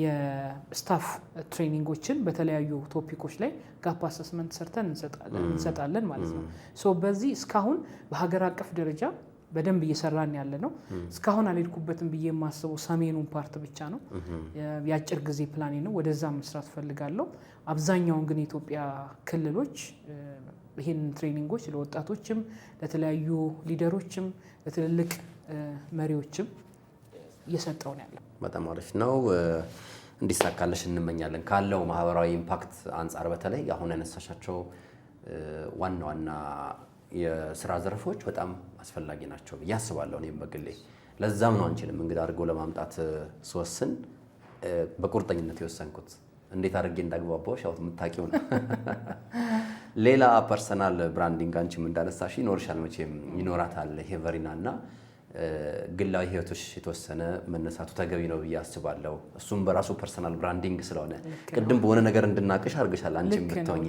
የስታፍ ትሬኒንጎችን በተለያዩ ቶፒኮች ላይ ጋፕ አሰስመንት ሰርተን እንሰጣለን ማለት ነው። በዚህ እስካሁን በሀገር አቀፍ ደረጃ በደንብ እየሰራን ያለ ነው። እስካሁን አልሄድኩበትም ብዬ የማስበው ሰሜኑን ፓርት ብቻ ነው። የአጭር ጊዜ ፕላኔ ነው፣ ወደዛ መስራት ፈልጋለሁ። አብዛኛውን ግን የኢትዮጵያ ክልሎች ይህን ትሬኒንጎች ለወጣቶችም ለተለያዩ ሊደሮችም ለትልልቅ መሪዎችም እየሰጠው ነው ያለው።
በጣም አሪፍ ነው። እንዲሳካለሽ እንመኛለን። ካለው ማህበራዊ ኢምፓክት አንጻር በተለይ አሁን ያነሳሻቸው ዋና ዋና የስራ ዘርፎች በጣም አስፈላጊ ናቸው ብዬ አስባለሁ እኔም በግሌ። ለዛም ነው አንቺንም እንግዲህ አድርጎ ለማምጣት ስወስን በቁርጠኝነት የወሰንኩት። እንዴት አድርጌ እንዳግባባው ሻውት የምታውቂው ነው። ሌላ ፐርሰናል ብራንዲንግ አንቺም እንዳነሳሽ ይኖርሻል መቼም ይኖራታል ሄቨሪና እና ግላዊ ህይወቶች የተወሰነ መነሳቱ ተገቢ ነው ብዬ አስባለሁ። እሱም በራሱ ፐርሰናል ብራንዲንግ ስለሆነ ቅድም በሆነ ነገር እንድናቅሽ አድርገሻል። አንቺም ብትሆኚ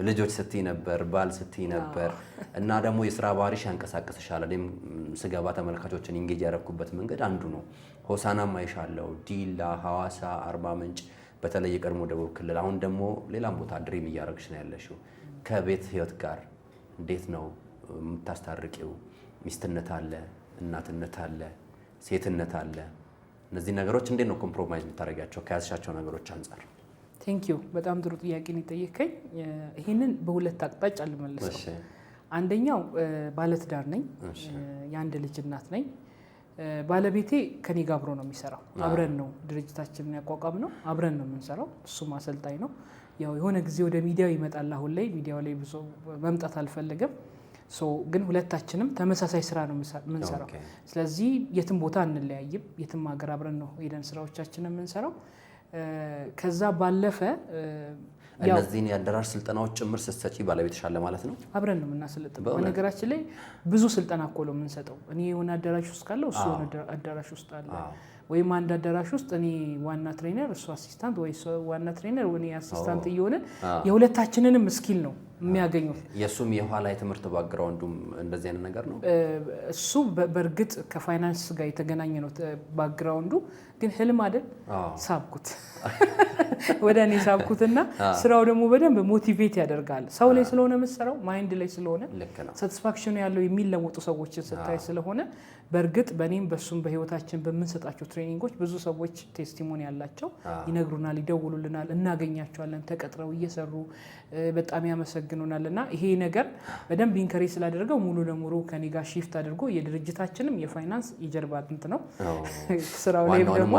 ልጆች ስትይ ነበር፣ ባል ስትይ ነበር እና ደግሞ የስራ ባህሪሽ ያንቀሳቅስሻል። እኔም ስገባ ተመልካቾችን ኢንጌጅ ያደረኩበት መንገድ አንዱ ነው። ሆሳናም አይሻለሁ፣ ዲላ፣ ሐዋሳ፣ አርባ ምንጭ፣ በተለይ የቀድሞ ደቡብ ክልል፣ አሁን ደግሞ ሌላም ቦታ ድሪም እያደረግሽ ነው ያለሽው። ከቤት ህይወት ጋር እንዴት ነው የምታስታርቂው? ሚስትነት አለ፣ እናትነት አለ፣ ሴትነት አለ። እነዚህ ነገሮች እንዴት ነው ኮምፕሮማይዝ የምታደርጋቸው ከያዝሻቸው ነገሮች አንጻር?
ቴንክ ዩ በጣም ጥሩ ጥያቄ ነው የጠየቀኝ። ይህንን በሁለት አቅጣጫ ልመልሰው። አንደኛው ባለትዳር ነኝ፣ የአንድ ልጅ እናት ነኝ። ባለቤቴ ከኔ ጋር አብሮ ነው የሚሰራው። አብረን ነው ድርጅታችንን ያቋቋም ነው፣ አብረን ነው የምንሰራው። እሱም አሰልጣኝ ነው። ያው የሆነ ጊዜ ወደ ሚዲያው ይመጣል። አሁን ላይ ሚዲያው ላይ ብዙ መምጣት አልፈልግም። ግን ሁለታችንም ተመሳሳይ ስራ ነው የምንሰራው። ስለዚህ የትም ቦታ አንለያይም። የትም ሀገር አብረን ነው ሄደን ስራዎቻችንን የምንሰራው። ከዛ ባለፈ
እነዚህን የአዳራሽ ስልጠናዎች ጭምር ስትሰጪ ባለቤትሽ አለ ማለት ነው?
አብረን ነው የምናሰለጥነው። በነገራችን ላይ ብዙ ስልጠና እኮ ነው የምንሰጠው። እኔ የሆነ አዳራሽ ውስጥ ካለው እሱ የሆነ አዳራሽ ውስጥ አለ። ወይም አንድ አዳራሽ ውስጥ እኔ ዋና ትሬነር እሱ አሲስታንት፣ ወይ ዋና ትሬነር ወይ አሲስታንት እየሆነ የሁለታችንንም ስኪል ነው የሚያገኙት።
የሱም የኋላ የትምህርት ባክግራውንዱም እንደዚህ አይነት ነገር ነው።
እሱ በእርግጥ ከፋይናንስ ጋር የተገናኘ ነው ባክግራውንዱ። ግን ህልም አይደል ሳብኩት ወደ እኔ ሳብኩትና ስራው ደግሞ በደንብ ሞቲቬት ያደርጋል። ሰው ላይ ስለሆነ የምትሰራው ማይንድ ላይ ስለሆነ ሳቲስፋክሽን ያለው የሚለወጡ ሰዎችን ስታይ ስለሆነ በእርግጥ በእኔም በሱም በህይወታችን በምንሰጣቸው ትሬኒንጎች ብዙ ሰዎች ቴስቲሞኒ ያላቸው ይነግሩናል፣ ይደውሉልናል፣ እናገኛቸዋለን ተቀጥረው እየሰሩ በጣም ያመሰግኑናል። እና ይሄ ነገር በደንብ ኢንከሬጅ ስላደረገው ሙሉ ለሙሉ ከኔ ጋር ሺፍት አድርጎ የድርጅታችንም የፋይናንስ የጀርባ አጥንት ነው። ስራው ላይም ደግሞ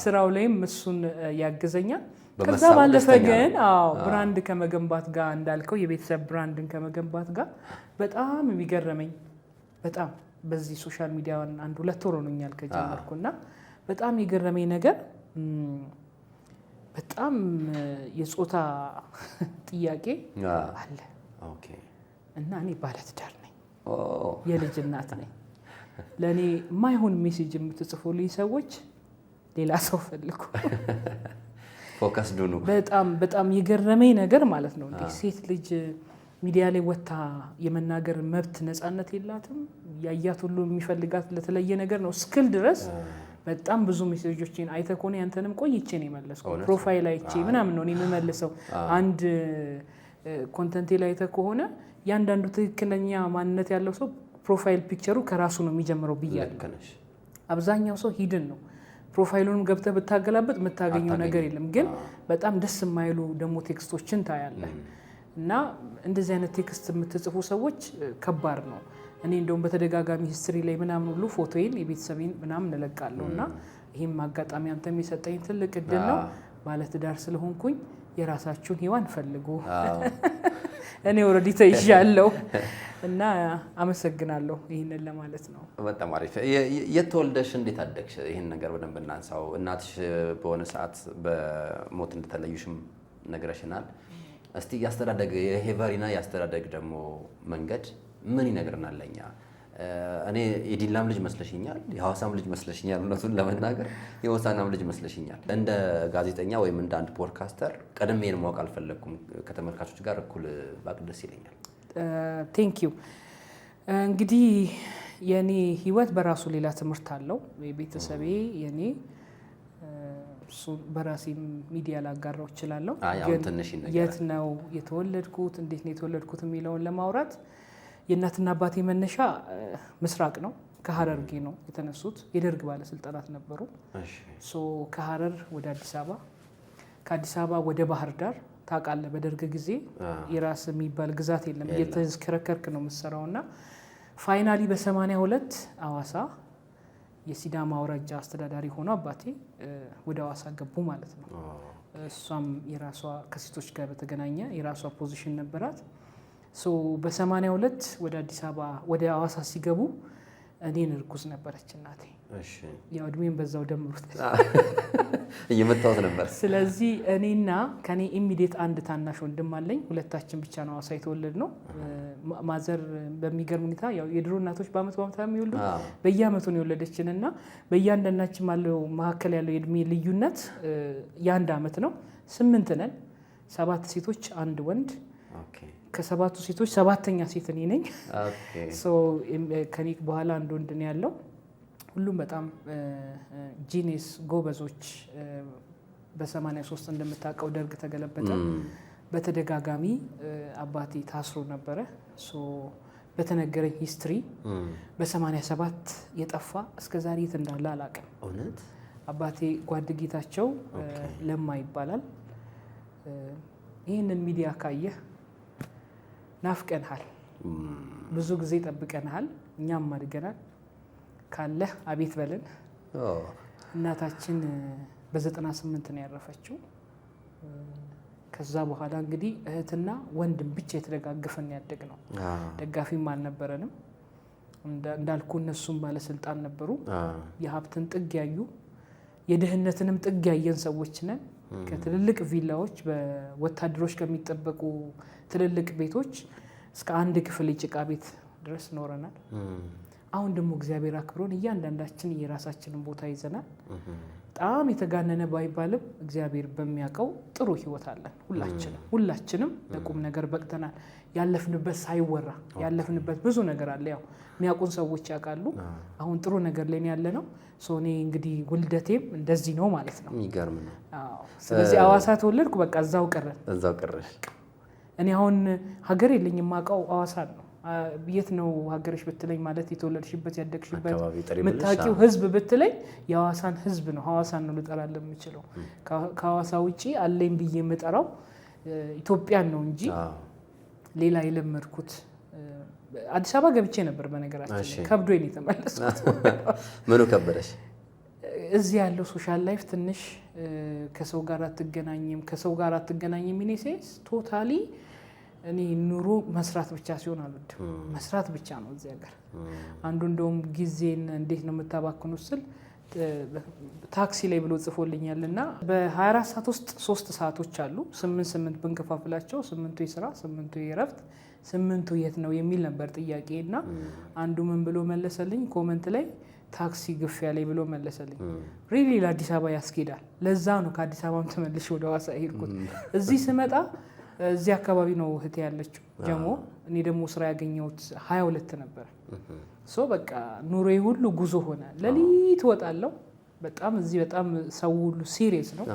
ስራው ላይም እሱን ያግዘኛል። ከዛ ባለፈ ግን ብራንድ ከመገንባት ጋር እንዳልከው የቤተሰብ ብራንድን ከመገንባት ጋር በጣም የሚገርመኝ በጣም በዚህ ሶሻል ሚዲያ አንድ 2 ወር ሆኖኛል ከጀመርኩና በጣም የገረመኝ ነገር በጣም የጾታ ጥያቄ አለ። እና እኔ ባለትዳር ነኝ፣ የልጅ እናት ነኝ። ለእኔ የማይሆን ሜሴጅ የምትጽፉልኝ ሰዎች ሌላ ሰው ፈልጉ።
ፎከስ ዱኑ።
በጣም የገረመኝ ነገር ማለት ነው እንዴ ሴት ልጅ ሚዲያ ላይ ወጣ የመናገር መብት ነፃነት የላትም? ያያት ሁሉ የሚፈልጋት ለተለየ ነገር ነው እስክል ድረስ በጣም ብዙ ሜሴጆችን አይተህ ከሆነ ያንተንም ቆይቼ ነው የመለስኩት። ፕሮፋይል አይቼ ምናምን ነው የምመልሰው። አንድ ኮንተንቴ ላይ አይተህ ከሆነ ያንዳንዱ ትክክለኛ ማንነት ያለው ሰው ፕሮፋይል ፒክቸሩ ከራሱ ነው የሚጀምረው ብያለሁ። አብዛኛው ሰው ሂድን ነው ፕሮፋይሉንም ገብተህ ብታገላበጥ የምታገኘው ነገር የለም። ግን በጣም ደስ የማይሉ ደግሞ ቴክስቶችን ታያለህ። እና እንደዚህ አይነት ቴክስት የምትጽፉ ሰዎች ከባድ ነው። እኔ እንደውም በተደጋጋሚ ሂስትሪ ላይ ምናምን ሁሉ ፎቶዬን የቤተሰቤን ምናምን እለቃለሁ። እና ይህም አጋጣሚ አንተም የሰጠኝ ትልቅ እድል ነው። ባለትዳር ስለሆንኩኝ የራሳችሁን ሔዋን ፈልጉ። እኔ ኦልሬዲ ተይዣለሁ እና አመሰግናለሁ። ይህንን ለማለት ነው።
በጣም አሪፍ። የት ተወልደሽ እንዴት አደግሽ? ይህን ነገር በደንብ እናንሳው። እናትሽ በሆነ ሰዓት በሞት እንደተለዩሽም ነግረሽናል። እስቲ ያስተዳደግ የሄቨሪና ያስተዳደግ ደግሞ መንገድ ምን ይነግርናል ለኛ? እኔ የዲላም ልጅ መስለሽኛል፣ የሐዋሳም ልጅ መስለሽኛል፣ እውነቱን ለመናገር የሆሳናም ልጅ መስለሽኛል። እንደ ጋዜጠኛ ወይም እንደ አንድ ፖድካስተር ቀድሜን ማወቅ አልፈለኩም። ከተመልካቾች ጋር እኩል ባቅ ደስ ይለኛል።
ቴንክ ዩ። እንግዲህ የኔ ህይወት በራሱ ሌላ ትምህርት አለው። የቤተሰቤ የኔ እሱ በራሴ ሚዲያ ላጋራው እችላለሁ። ግን የት ነው የተወለድኩት እንዴት ነው የተወለድኩት የሚለውን ለማውራት የእናትና አባቴ መነሻ ምስራቅ ነው። ከሀረርጌ ነው የተነሱት። የደርግ ባለስልጣናት ነበሩ። ከሀረር ወደ አዲስ አበባ፣ ከአዲስ አበባ ወደ ባህር ዳር። ታውቃለህ በደርግ ጊዜ የራስ የሚባል ግዛት የለም፣ እየተዝከረከርክ ነው የምትሰራውና ፋይናሊ በ82 ሐዋሳ የሲዳማ አውራጃ አስተዳዳሪ ሆኖ አባቴ ወደ ሐዋሳ ገቡ ማለት ነው። እሷም የራሷ ከሴቶች ጋር በተገናኘ የራሷ ፖዚሽን ነበራት። በ82 ወደ አዲስ አበባ ወደ ሐዋሳ ሲገቡ እኔን እርጉዝ ነበረች እናቴ።
እሺ
ያው እድሜን በዛው ደምሩት
እየመጣሁት ነበር።
ስለዚህ እኔና ከኔ ኢሚዲየት አንድ ታናሽ ወንድም አለኝ። ሁለታችን ብቻ ነው ሐዋሳ የተወለድ ነው። ማዘር በሚገርም ሁኔታ ያው የድሮ እናቶች በአመት የሚወልዱ በየአመቱ ነው የወለደችንና በእያንዳንዳችን ያለው መካከል ያለው የእድሜ ልዩነት የአንድ አመት ነው። 8 ነን፣ 7 ሴቶች 1 ወንድ። ከ7ቱ ሴቶች 7ኛ ሴት እኔ ነኝ። ከኔ በኋላ አንድ ወንድ ነው ያለው። ሁሉም በጣም ጂኒየስ ጎበዞች። በ83 እንደምታውቀው ደርግ ተገለበጠ። በተደጋጋሚ አባቴ ታስሮ ነበረ። በተነገረኝ ሂስትሪ በ87 የጠፋ እስከዛሬ የት እንዳለ አላውቅም።
እውነት
አባቴ ጓድ ጌታቸው ለማ ይባላል። ይህንን ሚዲያ ካየህ ናፍቀንሃል፣ ብዙ ጊዜ ጠብቀንሃል፣ እኛም አድገናል። ካለህ አቤት በለን። እናታችን በ98 ነው ያረፈችው። ከዛ በኋላ እንግዲህ እህትና ወንድም ብቻ የተደጋገፈን ያደግ ነው። ደጋፊም አልነበረንም። እንዳልኩ እነሱም ባለስልጣን ነበሩ። የሀብትን ጥግ ያዩ የድህነትንም ጥግ ያየን ሰዎች ነን። ከትልልቅ ቪላዎች በወታደሮች ከሚጠበቁ ትልልቅ ቤቶች እስከ አንድ ክፍል የጭቃ ቤት ድረስ ኖረናል። አሁን ደግሞ እግዚአብሔር አክብሮን እያንዳንዳችን የራሳችንን ቦታ ይዘናል። በጣም የተጋነነ ባይባልም እግዚአብሔር በሚያውቀው ጥሩ ህይወት አለን። ሁላችንም ለቁም ነገር በቅተናል። ያለፍንበት ሳይወራ ያለፍንበት ብዙ ነገር አለ። ያው የሚያውቁን ሰዎች ያውቃሉ። አሁን ጥሩ ነገር ላይ ያለ ነው። እኔ እንግዲህ ውልደቴም እንደዚህ ነው ማለት ነው።
የሚገርም ነው።
ስለዚህ ሐዋሳ ተወለድኩ፣ በቃ እዛው ቀረሽ። እኔ አሁን ሀገር የለኝም፣ የማውቀው ሐዋሳ ነው። የት ነው ሀገርሽ ብትለኝ ማለት የተወለድሽበት ያደግሽበት የምታውቂው ህዝብ ብትለኝ የሐዋሳን ህዝብ ነው፣ ሐዋሳን ነው ልጠራል የምችለው። ከሐዋሳ ውጪ አለኝ ብዬ የምጠራው ኢትዮጵያን ነው እንጂ ሌላ የለመድኩት አዲስ አበባ ገብቼ ነበር። በነገራችን ከብዶኝ ነው የተመለስኩት።
ምኑ ከበደሽ?
እዚህ ያለው ሶሻል ላይፍ ትንሽ ከሰው ጋር አትገናኝም ኢኔሴንስ ቶታሊ። እኔ ኑሮ መስራት ብቻ ሲሆን አልወድም። መስራት ብቻ ነው እዚህ ሀገር። አንዱ እንደውም ጊዜን እንዴት ነው የምታባክኑት ስል ታክሲ ላይ ብሎ ጽፎልኛልና በ24 ሰዓት ውስጥ 3 ሰዓቶች አሉ። 8 ብንከፋፍላቸው 8ቱ የስራ 8ቱ የእረፍት 8ቱ የት ነው የሚል ነበር ጥያቄና አንዱ ምን ብሎ መለሰልኝ ኮሜንት ላይ ታክሲ ግፊያ ላይ ብሎ መለሰልኝ። ሪሊ ለአዲስ አበባ ያስኬዳል። ለዛ ነው ከአዲስ አበባም ተመልሼ ወደ ሐዋሳ ሄድኩት። እዚህ ስመጣ እዚህ አካባቢ ነው እህቴ ያለችው ጀሞ። እኔ ደግሞ ስራ ያገኘሁት 22 ነበር። በቃ ኑሮዬ ሁሉ ጉዞ ሆነ። ለሊት ወጣለሁ። በጣም እዚህ በጣም ሰው ሁሉ ሲሪየስ ነው።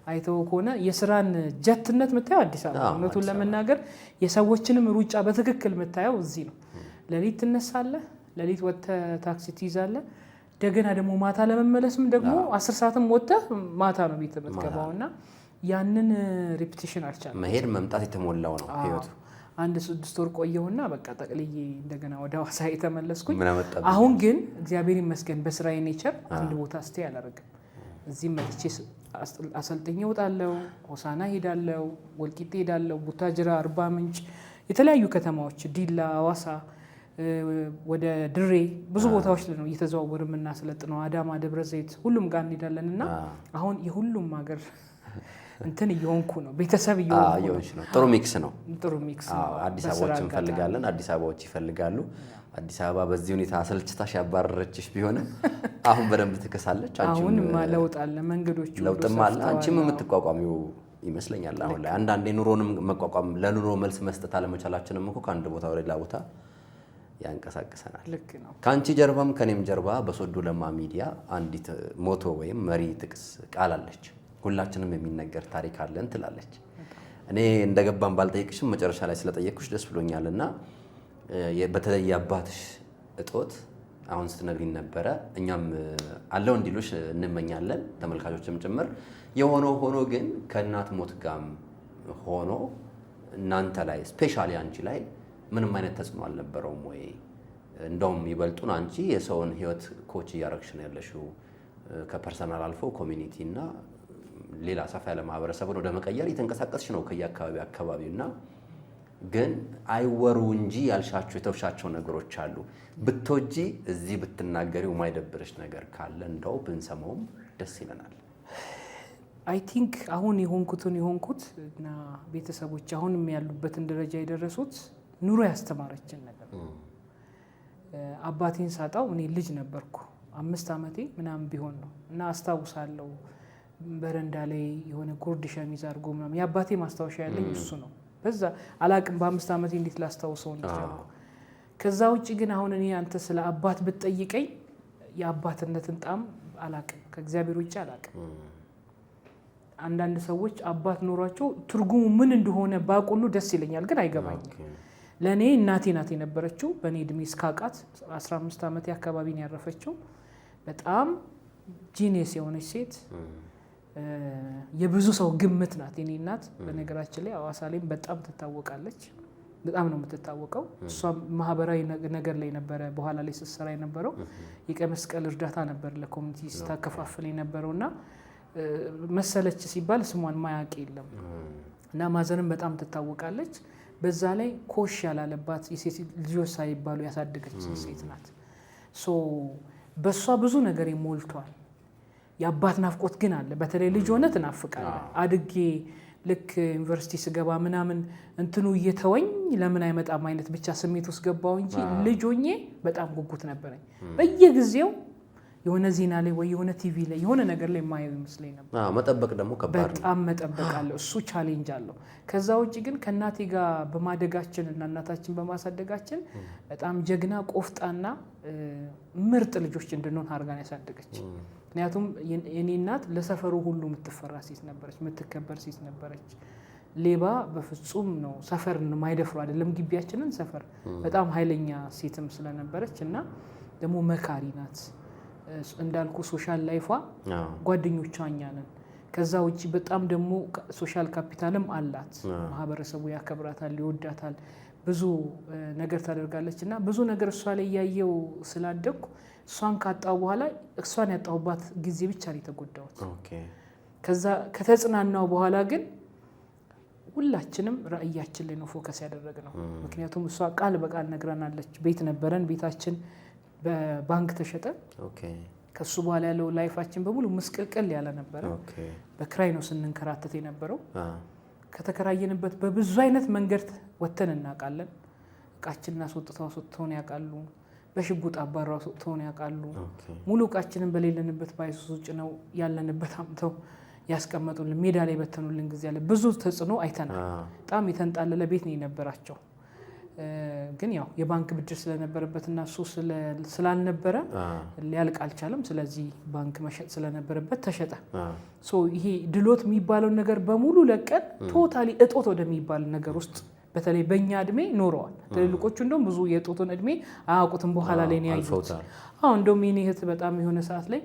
አይተው ከሆነ የስራን ጀትነት የምታየው አዲስ አበባ ነው። እውነቱን ለመናገር የሰዎችንም ሩጫ በትክክል የምታየው እዚህ ነው። ለሊት ትነሳለህ፣ ለሊት ወጥተህ ታክሲ ትይዛለህ። እንደገና ደግሞ ማታ ለመመለስም ደግሞ 10 ሰዓትም ወጥተህ ማታ ነው ቤት የምትገባውና ያንን ሪፒቲሽን አልቻለም።
መሄድ መምጣት የተሞላው ነው ህይወቱ።
አንድ 6 ወር ቆየሁና በቃ ጠቅልዬ እንደገና ወደ ሐዋሳ የተመለስኩኝ። አሁን ግን እግዚአብሔር ይመስገን በስራዬ ኔቸር አንድ ቦታ ስቴይ አላደርግም። እዚህ መጥቼ አሰልጥኜ እወጣለሁ። ሆሳና ሄዳለሁ፣ ወልቂጤ ሄዳለሁ፣ ቡታጅራ፣ አርባ ምንጭ፣ የተለያዩ ከተማዎች ዲላ፣ ሐዋሳ፣ ወደ ድሬ ብዙ ቦታዎች ላይ ነው እየተዘዋወርን የምናሰለጥነው። አዳማ፣ ደብረ ዘይት ሁሉም ጋር እንሄዳለንና አሁን የሁሉም ሀገር እንትን እየሆንኩ ነው። ቤተሰብ እየሆንኩ ነው።
ጥሩ ሚክስ ነው።
አዲስ
አበባዎች እንፈልጋለን፣ አዲስ አበባዎች ይፈልጋሉ። አዲስ አበባ በዚህ ሁኔታ አሰልችታሽ ያባረረችሽ ቢሆንም አሁን በደንብ ትከሳለች።
አሁን ለውጥ አለ፣ መንገዶቹ
ለውጥም አለ። አንቺም የምትቋቋሚው ይመስለኛል አሁን ላይ። አንዳንዴ ኑሮንም መቋቋም ለኑሮ መልስ መስጠት አለመቻላችንም እኮ ከአንድ ቦታ ወደ ሌላ ቦታ ያንቀሳቅሰናል።
ልክ ነው።
ከአንቺ ጀርባም ከኔም ጀርባ በሶዶ ለማ ሚዲያ አንዲት ሞቶ ወይም መሪ ጥቅስ ቃል አለች። ሁላችንም የሚነገር ታሪክ አለን ትላለች። እኔ እንደገባን ባልጠይቅሽም መጨረሻ ላይ ስለጠየቅኩሽ ደስ ብሎኛልና በተለይ የአባትሽ እጦት አሁን ስትነግሪኝ ነበረ። እኛም አለው እንዲሉሽ እንመኛለን፣ ተመልካቾችም ጭምር። የሆነው ሆኖ ግን ከእናት ሞት ጋርም ሆኖ እናንተ ላይ ስፔሻሊ አንቺ ላይ ምንም አይነት ተጽዕኖ አልነበረውም ወይ? እንደውም ይበልጡን አንቺ የሰውን ህይወት ኮች እያረግሽ ነው ያለሽው። ከፐርሰናል አልፎ ኮሚኒቲ እና ሌላ ሰፋ ያለ ማህበረሰብን ወደ መቀየር እየተንቀሳቀስሽ ነው ከየአካባቢውና ግን አይወሩ እንጂ ያልሻቸው የተውሻቸው ነገሮች አሉ። ብትወጂ እዚህ ብትናገሪው ማይደብርሽ ነገር ካለ እንደው ብንሰማውም ደስ ይለናል።
አይ ቲንክ አሁን የሆንኩት እና ቤተሰቦች አሁንም ያሉበትን ደረጃ የደረሱት ኑሮ ያስተማረችን ነገር ነው። አባቴን ሳጣው እኔ ልጅ ነበርኩ 5 ዓመቴ ምናምን ቢሆን ነው እና አስታውሳለሁ በረንዳ ላይ የሆነ ጉርድ ሸሚዝ አድርጎ ምናምን የአባቴ ማስታወሻ ያለኝ እሱ ነው። በዛ አላቅም በ5 ዓመቴ እንዴት ላስታውሰው ይችላል። ከዛ ውጪ ግን አሁን እኔ አንተ ስለ አባት ብትጠይቀኝ የአባትነትን ጣም አላቅም፣ ከእግዚአብሔር ውጪ አላቅም። አንዳንድ ሰዎች አባት ኖሯቸው ትርጉሙ ምን እንደሆነ ባቁሉ ደስ ይለኛል፣ ግን አይገባኝም። ለኔ እናቴ ናት የነበረችው በኔ እድሜ እስካቃት 15 ዓመት አካባቢ ነው ያረፈችው። በጣም ጂኒየስ የሆነች ሴት የብዙ ሰው ግምት ናት የኔ እናት። በነገራችን ላይ ሐዋሳ ላይም በጣም ትታወቃለች፣ በጣም ነው የምትታወቀው። እሷ ማህበራዊ ነገር ላይ ነበረ በኋላ ላይ ስትሰራ የነበረው። የቀይ መስቀል እርዳታ ነበር ለኮሚኒቲ ስታከፋፍል የነበረውና መሰለች ሲባል ስሟን ማያውቅ የለም እና ማዘንም በጣም ትታወቃለች። በዛ ላይ ኮሽ ያላለባት የሴት ልጆች ሳይባሉ ያሳደገች ሴት ናት። ሶ በሷ ብዙ ነገር ይሞልቷል። የአባት ናፍቆት ግን አለ። በተለይ ልጅ ሆነ ትናፍቃለህ። አድጌ ልክ ዩኒቨርሲቲ ስገባ ምናምን እንትኑ እየተወኝ ለምን አይመጣም አይነት ብቻ ስሜት ውስጥ ገባው እንጂ ልጅ ሆኜ በጣም ጉጉት ነበረኝ። በየጊዜው የሆነ ዜና ላይ ወይ የሆነ ቲቪ ላይ የሆነ ነገር ላይ ማየው ይመስለኝ ነበር።
መጠበቅ ደግሞ ከባድ ነው።
በጣም መጠበቅ አለ፣ እሱ ቻሌንጅ አለው። ከዛ ውጪ ግን ከእናቴ ጋር በማደጋችን እና እናታችን በማሳደጋችን በጣም ጀግና ቆፍጣና ምርጥ ልጆች እንድንሆን አድርጋን ያሳደገች። ምክንያቱም የኔ እናት ለሰፈሩ ሁሉ የምትፈራ ሴት ነበረች፣ የምትከበር ሴት ነበረች። ሌባ በፍጹም ነው ሰፈር ማይደፍሩ አይደለም ግቢያችንን ሰፈር። በጣም ኃይለኛ ሴትም ስለነበረች እና ደግሞ መካሪ ናት። እንዳልኩ ሶሻል ላይፏ ጓደኞቿ እኛ ነን። ከዛ ውጪ በጣም ደግሞ ሶሻል ካፒታልም አላት። ማህበረሰቡ ያከብራታል፣ ይወዳታል፣ ብዙ ነገር ታደርጋለች እና ብዙ ነገር እሷ ላይ ያየው ስላደኩ እሷን ካጣው በኋላ እሷን ያጣውባት ጊዜ ብቻ ነው የተጎዳሁት። ከዛ ከተጽናናው በኋላ ግን ሁላችንም ራእያችን ላይ ነው ፎከስ ያደረግነው። ምክንያቱም እሷ ቃል በቃል ነግራናለች። ቤት ነበረን፣ ቤታችን በባንክ ተሸጠ። ከሱ በኋላ ያለው ላይፋችን በሙሉ ምስቅልቅል ያለ ነበረ። በክራይ ነው ስንንከራተት የነበረው። ከተከራየንበት በብዙ አይነት መንገድ ወተን እናውቃለን። እቃችንን አስወጥተውን ያውቃሉ። በሽጉጥ አባራው አስወጥተውን ያውቃሉ። ሙሉ እቃችንን በሌለንበት ባይሱዙ ጭነው ያለንበት አምተው ያስቀመጡልን፣ ሜዳ ላይ በተኑልን ጊዜ አለ። ብዙ ተጽዕኖ አይተናል። በጣም የተንጣለለ ቤት ነው የነበራቸው። ግን ያው የባንክ ብድር ስለነበረበትና እሱ ስላልነበረ ሊያልቅ አልቻለም። ስለዚህ ባንክ መሸጥ ስለነበረበት ተሸጠ። ይሄ ድሎት የሚባለው ነገር በሙሉ ለቀን ቶታሊ እጦት ወደሚባል ነገር ውስጥ በተለይ በእኛ እድሜ ኖረዋል። ትልልቆቹ እንደውም ብዙ የእጦቱን እድሜ አያውቁትም። በኋላ ላይ ነው ያዩት። እንደውም የኔ እህት በጣም የሆነ ሰዓት ላይ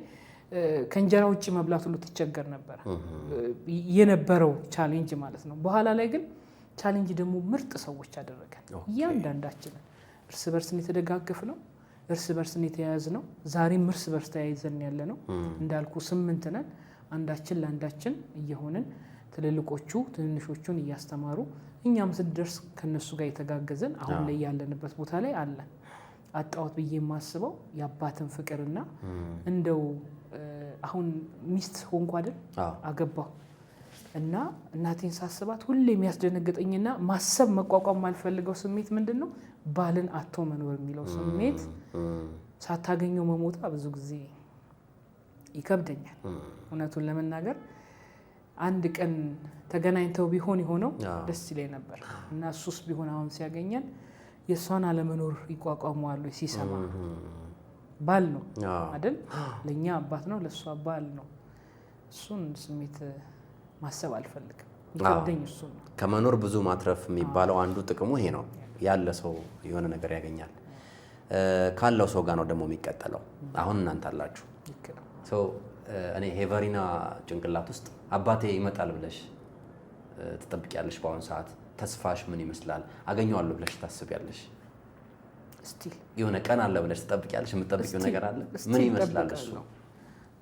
ከእንጀራ ውጭ መብላት ሁሉ ትቸገር ነበር የነበረው ቻሌንጅ ማለት ነው። በኋላ ላይ ግን ቻሌንጅ ደግሞ ምርጥ ሰዎች አደረገን። እያንዳንዳችንን እርስ በርስን የተደጋገፍ ነው፣ እርስ በርስን የተያያዝ ነው። ዛሬም እርስ በርስ ተያይዘን ያለ ነው። እንዳልኩ 8 ነን። አንዳችን ለአንዳችን እየሆንን ትልልቆቹ ትንሾቹን እያስተማሩ እኛም ስንደርስ ከነሱ ጋር የተጋገዘን አሁን ላይ ያለንበት ቦታ ላይ አለን። አጣሁት ብዬ የማስበው የአባትን ፍቅርና እንደው አሁን ሚስት ሆንኩ አይደል አገባሁ እና እናቴን ሳስባት ሁሌ የሚያስደነግጠኝና ማሰብ መቋቋም ማልፈልገው ስሜት ምንድነው? ባልን አጥቶ መኖር የሚለው ስሜት። ሳታገኘው መሞታ ብዙ ጊዜ ይከብደኛል እውነቱን ለመናገር። አንድ ቀን ተገናኝተው ቢሆን የሆነው ደስ ይለኝ ነበር እና እሱስ ቢሆን አሁን ሲያገኘን የሷን አለመኖር ይቋቋመዋል ሲሰማ። ባል ነው አይደል? ለኛ አባት ነው፣ ለሷ ባል ነው። እሱን ስሜት ማሰብ አልፈልግም። ይከብደኝ እሱ ነው።
ከመኖር ብዙ ማትረፍ የሚባለው አንዱ ጥቅሙ ይሄ ነው። ያለ ሰው የሆነ ነገር ያገኛል። ካለው ሰው ጋር ነው ደግሞ የሚቀጠለው። አሁን እናንተ አላችሁ። እኔ ሄቨሪና ጭንቅላት ውስጥ አባቴ ይመጣል ብለሽ ትጠብቂያለሽ? በአሁን ሰዓት ተስፋሽ ምን ይመስላል? አገኘዋለሁ ብለሽ ታስቢያለሽ?
ስቲል
የሆነ ቀን አለ ብለሽ ትጠብቂያለሽ? የምትጠብቂው ነገር አለ? ምን ይመስላል እሱ?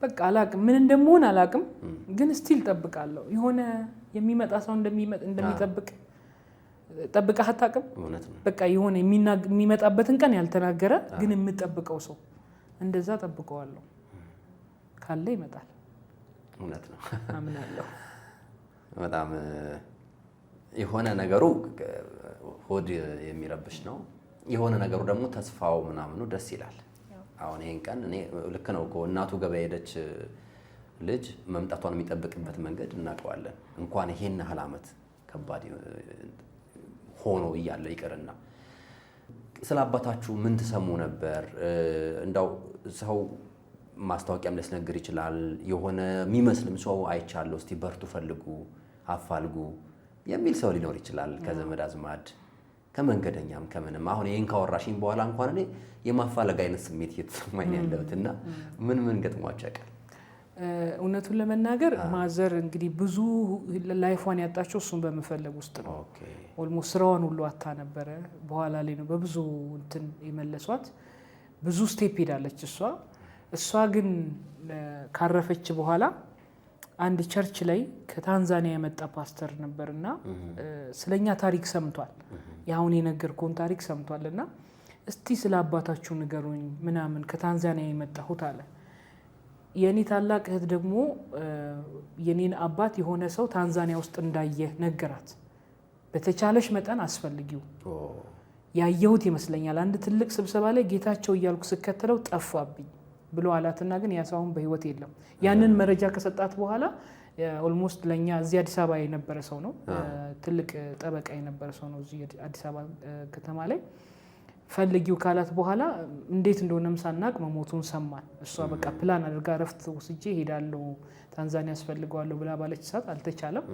በቃ አላቅም፣ ምን እንደምሆን አላቅም፣ ግን ስቲል ጠብቃለሁ። የሆነ የሚመጣ ሰው እንደሚጠብቅ ጠብቀህ አታውቅም። በቃ የሆነ የሚመጣበትን ቀን ያልተናገረ ግን የምጠብቀው ሰው እንደዛ ጠብቀዋለሁ ካለ ይመጣል።
እውነት ነው።
አምናለሁ።
በጣም የሆነ ነገሩ ሆድ የሚረብሽ ነው። የሆነ ነገሩ ደግሞ ተስፋው ምናምኑ ደስ ይላል። አሁን ይሄን ቀን እኔ ልክ ነው እኮ እናቱ ገበያ ሄደች ልጅ መምጣቷን የሚጠብቅበት መንገድ እናውቀዋለን። እንኳን ይሄን ያህል ዓመት ከባድ ሆኖ እያለ ይቀርና ስለ አባታችሁ ምን ትሰሙ ነበር? እንዳው ሰው ማስታወቂያም ሊያስነግር ይችላል። የሆነ የሚመስልም ሰው አይቻለሁ፣ እስቲ በርቱ፣ ፈልጉ፣ አፋልጉ የሚል ሰው ሊኖር ይችላል። ከዘመድ አዝማድ ከመንገደኛም ከምንም። አሁን ይሄን ካወራሽኝ በኋላ እንኳን እኔ የማፋለግ አይነት ስሜት እየተሰማኝ ያለውትና ምን ገጥሟቸው ያውቃል?
እውነቱን ለመናገር ማዘር እንግዲህ ብዙ ላይፏን ያጣቸው እሱን በመፈለግ ውስጥ ነው። ኦልሞስት ስራዋን ሁሉ አታ ነበረ። በኋላ ላይ ነው በብዙ እንትን የመለሷት። ብዙ ስቴፕ ሄዳለች እሷ ግን ካረፈች በኋላ አንድ ቸርች ላይ ከታንዛኒያ የመጣ ፓስተር ነበርና ስለኛ ታሪክ ሰምቷል። ያሁን የነገርኩን ታሪክ ሰምቷልና እስቲ ስለ አባታችሁ ንገሩኝ ምናምን ከታንዛኒያ የመጣሁት አለ። የኔ ታላቅ እህት ደግሞ የኔን አባት የሆነ ሰው ታንዛኒያ ውስጥ እንዳየ ነገራት። በተቻለሽ መጠን አስፈልጊው ያየሁት ይመስለኛል። አንድ ትልቅ ስብሰባ ላይ ጌታቸው እያልኩ ስከተለው ጠፋብኝ ብሎ አላትና ግን ያ ሰው በህይወት የለም። ያንን መረጃ ከሰጣት በኋላ ኦልሞስት ለኛ እዚህ አዲስ አበባ የነበረ ሰው ነው። ትልቅ ጠበቃ የነበረ ሰው ነው እዚህ አዲስ አበባ ከተማ ላይ። ፈልጊው ካላት በኋላ እንዴት እንደሆነም ሳናቅ መሞቱን ሰማን። እሷ በቃ ፕላን አድርጋ ረፍት ወስጄ ሄዳለሁ ታንዛኒያ ያስፈልገዋለሁ ብላ ባለች ሰዓት አልተቻለም።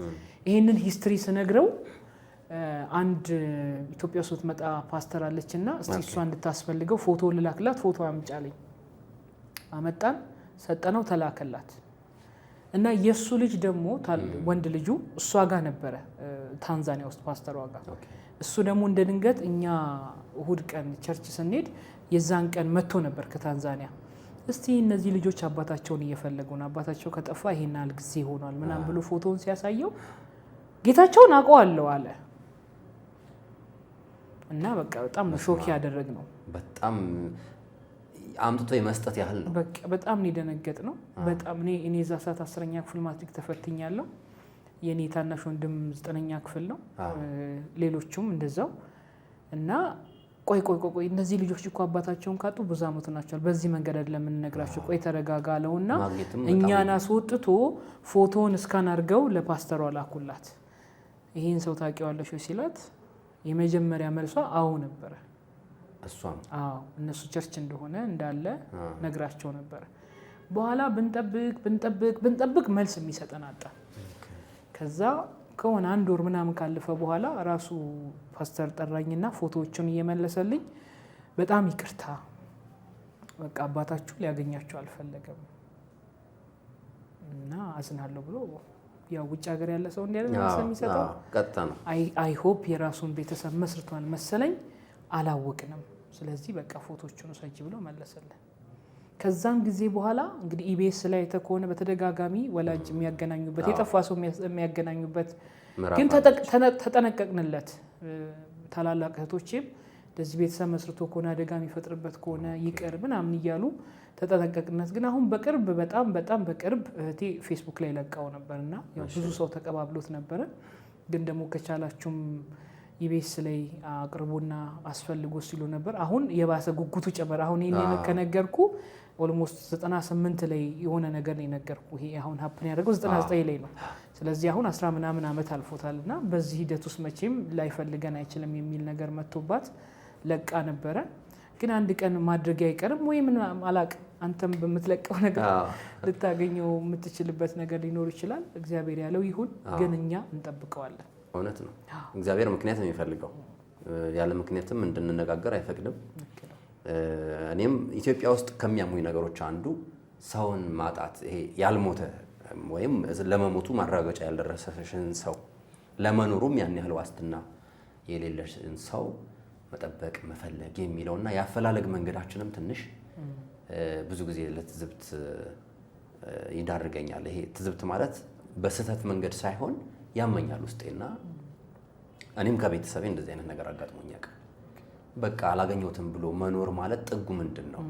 ይሄንን ሂስትሪ ስነግረው አንድ ኢትዮጵያ ውስጥ መጣ ፓስተር አለችና እስቲ እሷ እንድታስፈልገው ፎቶ ልላክላት፣ ፎቶ አምጫለኝ። አመጣን፣ ሰጠነው፣ ተላከላት እና የሱ ልጅ ደግሞ ወንድ ልጁ እሷ ጋር ነበረ ታንዛኒያ ውስጥ ፓስተሯ ጋር። እሱ ደግሞ እንደ ድንገት እኛ እሁድ ቀን ቸርች ስንሄድ የዛን ቀን መጥቶ ነበር ከታንዛኒያ። እስቲ እነዚህ ልጆች አባታቸውን እየፈለጉ ነው፣ አባታቸው ከጠፋ ይሄን ያህል ጊዜ ሆኗል ምናምን ብሎ ፎቶውን ሲያሳየው ጌታቸውን አውቀዋለሁ አለ እና በቃ በጣም ሾክ ያደረግ ነው።
በጣም አምጥቶ የመስጠት ያህል ነው።
በቃ በጣም ነው የደነገጥ ነው። በጣም እኔ እዛ ሰዓት 10ኛ ክፍል ማትሪክ ተፈትኛለሁ። የኔ ታናሽ ወንድም 9ኛ ክፍል ነው፣ ሌሎቹም እንደዛው እና ቆይ እነዚህ ልጆች እኮ አባታቸውን ካጡ ብዙ አመት ናቸዋል። በዚህ መንገድ አይደለም የምንነግራቸው፣ ቆይ ተረጋጋለውና እኛን አስወጥቶ ፎቶውን እስካን አድርገው ለፓስተሯ ላኩላት። ይሄን ሰው ታውቂዋለሽ ሲላት የመጀመሪያ መልሷ አዎ ነበረ።
እሷም
እነሱ ቸርች እንደሆነ እንዳለ ነግራቸው ነበር። በኋላ ብንጠብቅ መልስ የሚሰጠን አጣ። ከዛ ከሆነ አንድ ወር ምናምን ካለፈ በኋላ ራሱ ፓስተር ጠራኝና ፎቶዎቹን እየመለሰልኝ በጣም ይቅርታ በቃ አባታችሁ ሊያገኛቸው አልፈለገም እና አዝናለሁ ብሎ ያው ውጭ ሀገር ያለ ሰው እንዲያደርግ የሚሰጠው
ቀጥታ ነው።
አይ ሆፕ የራሱን ቤተሰብ መስርቷል መሰለኝ፣ አላወቅንም። ስለዚህ በቃ ፎቶዎቹን ሰጂ ብሎ መለሰልን። ከዛም ጊዜ በኋላ እንግዲህ ኢቢኤስ ላይ ተኮነ በተደጋጋሚ ወላጅ የሚያገናኙበት የጠፋ ሰው የሚያገናኙበት ግን ተጠነቀቅንለት። ታላላቅ እህቶቼም እንደዚህ ቤተሰብ መስርቶ ከሆነ አደጋ የሚፈጥርበት ከሆነ ይቅር ምናምን እያሉ ተጠነቀቅነት። ግን አሁን በቅርብ በጣም በቅርብ እህቴ ፌስቡክ ላይ ለቃው ነበርና ያው ብዙ ሰው ተቀባብሎት ነበረ። ግን ደግሞ ከቻላችሁም ኢቢኤስ ላይ አቅርቡና አስፈልጎ ሲሉ ነበር። አሁን የባሰ ጉጉቱ ጨመረ። አሁን ይሄን ከነገርኩ ኦልሞስት 98 ላይ የሆነ ነገር ነው የነገርኩ። ይሄ አሁን ሀፕን ያደረገው 99 ላይ ነው። ስለዚህ አሁን 10 ምናምን አመት አልፎታልና በዚህ ሂደት ውስጥ መቼም ላይፈልገን አይችልም የሚል ነገር መጥቶባት ለቃ ነበረ። ግን አንድ ቀን ማድረግ አይቀርም ወይ ምን አላቅ፣ አንተም በምትለቀው ነገር ልታገኘው የምትችልበት ነገር ሊኖር ይችላል። እግዚአብሔር ያለው ይሁን፣ ግን እኛ እንጠብቀዋለን።
እውነት ነው። እግዚአብሔር ምክንያት ነው የሚፈልገው። ያለ ምክንያትም እንድንነጋገር አይፈቅድም። እኔም ኢትዮጵያ ውስጥ ከሚያሙኝ ነገሮች አንዱ ሰውን ማጣት፣ ይሄ ያልሞተ ወይም ለመሞቱ ማረጋገጫ ያልደረሰሽን ሰው ለመኖሩም ያን ያህል ዋስትና የሌለሽን ሰው መጠበቅ መፈለግ የሚለውና ያፈላለግ መንገዳችንም ትንሽ ብዙ ጊዜ ለትዝብት ይዳርገኛል። ይሄ ትዝብት ማለት በስህተት መንገድ ሳይሆን ያመኛል ውስጤና እኔም ከቤተሰቤ እንደዚህ አይነት ነገር አጋጥሞኝ ያውቃል። በቃ አላገኘሁትም ብሎ መኖር ማለት ጥጉ ምንድነው?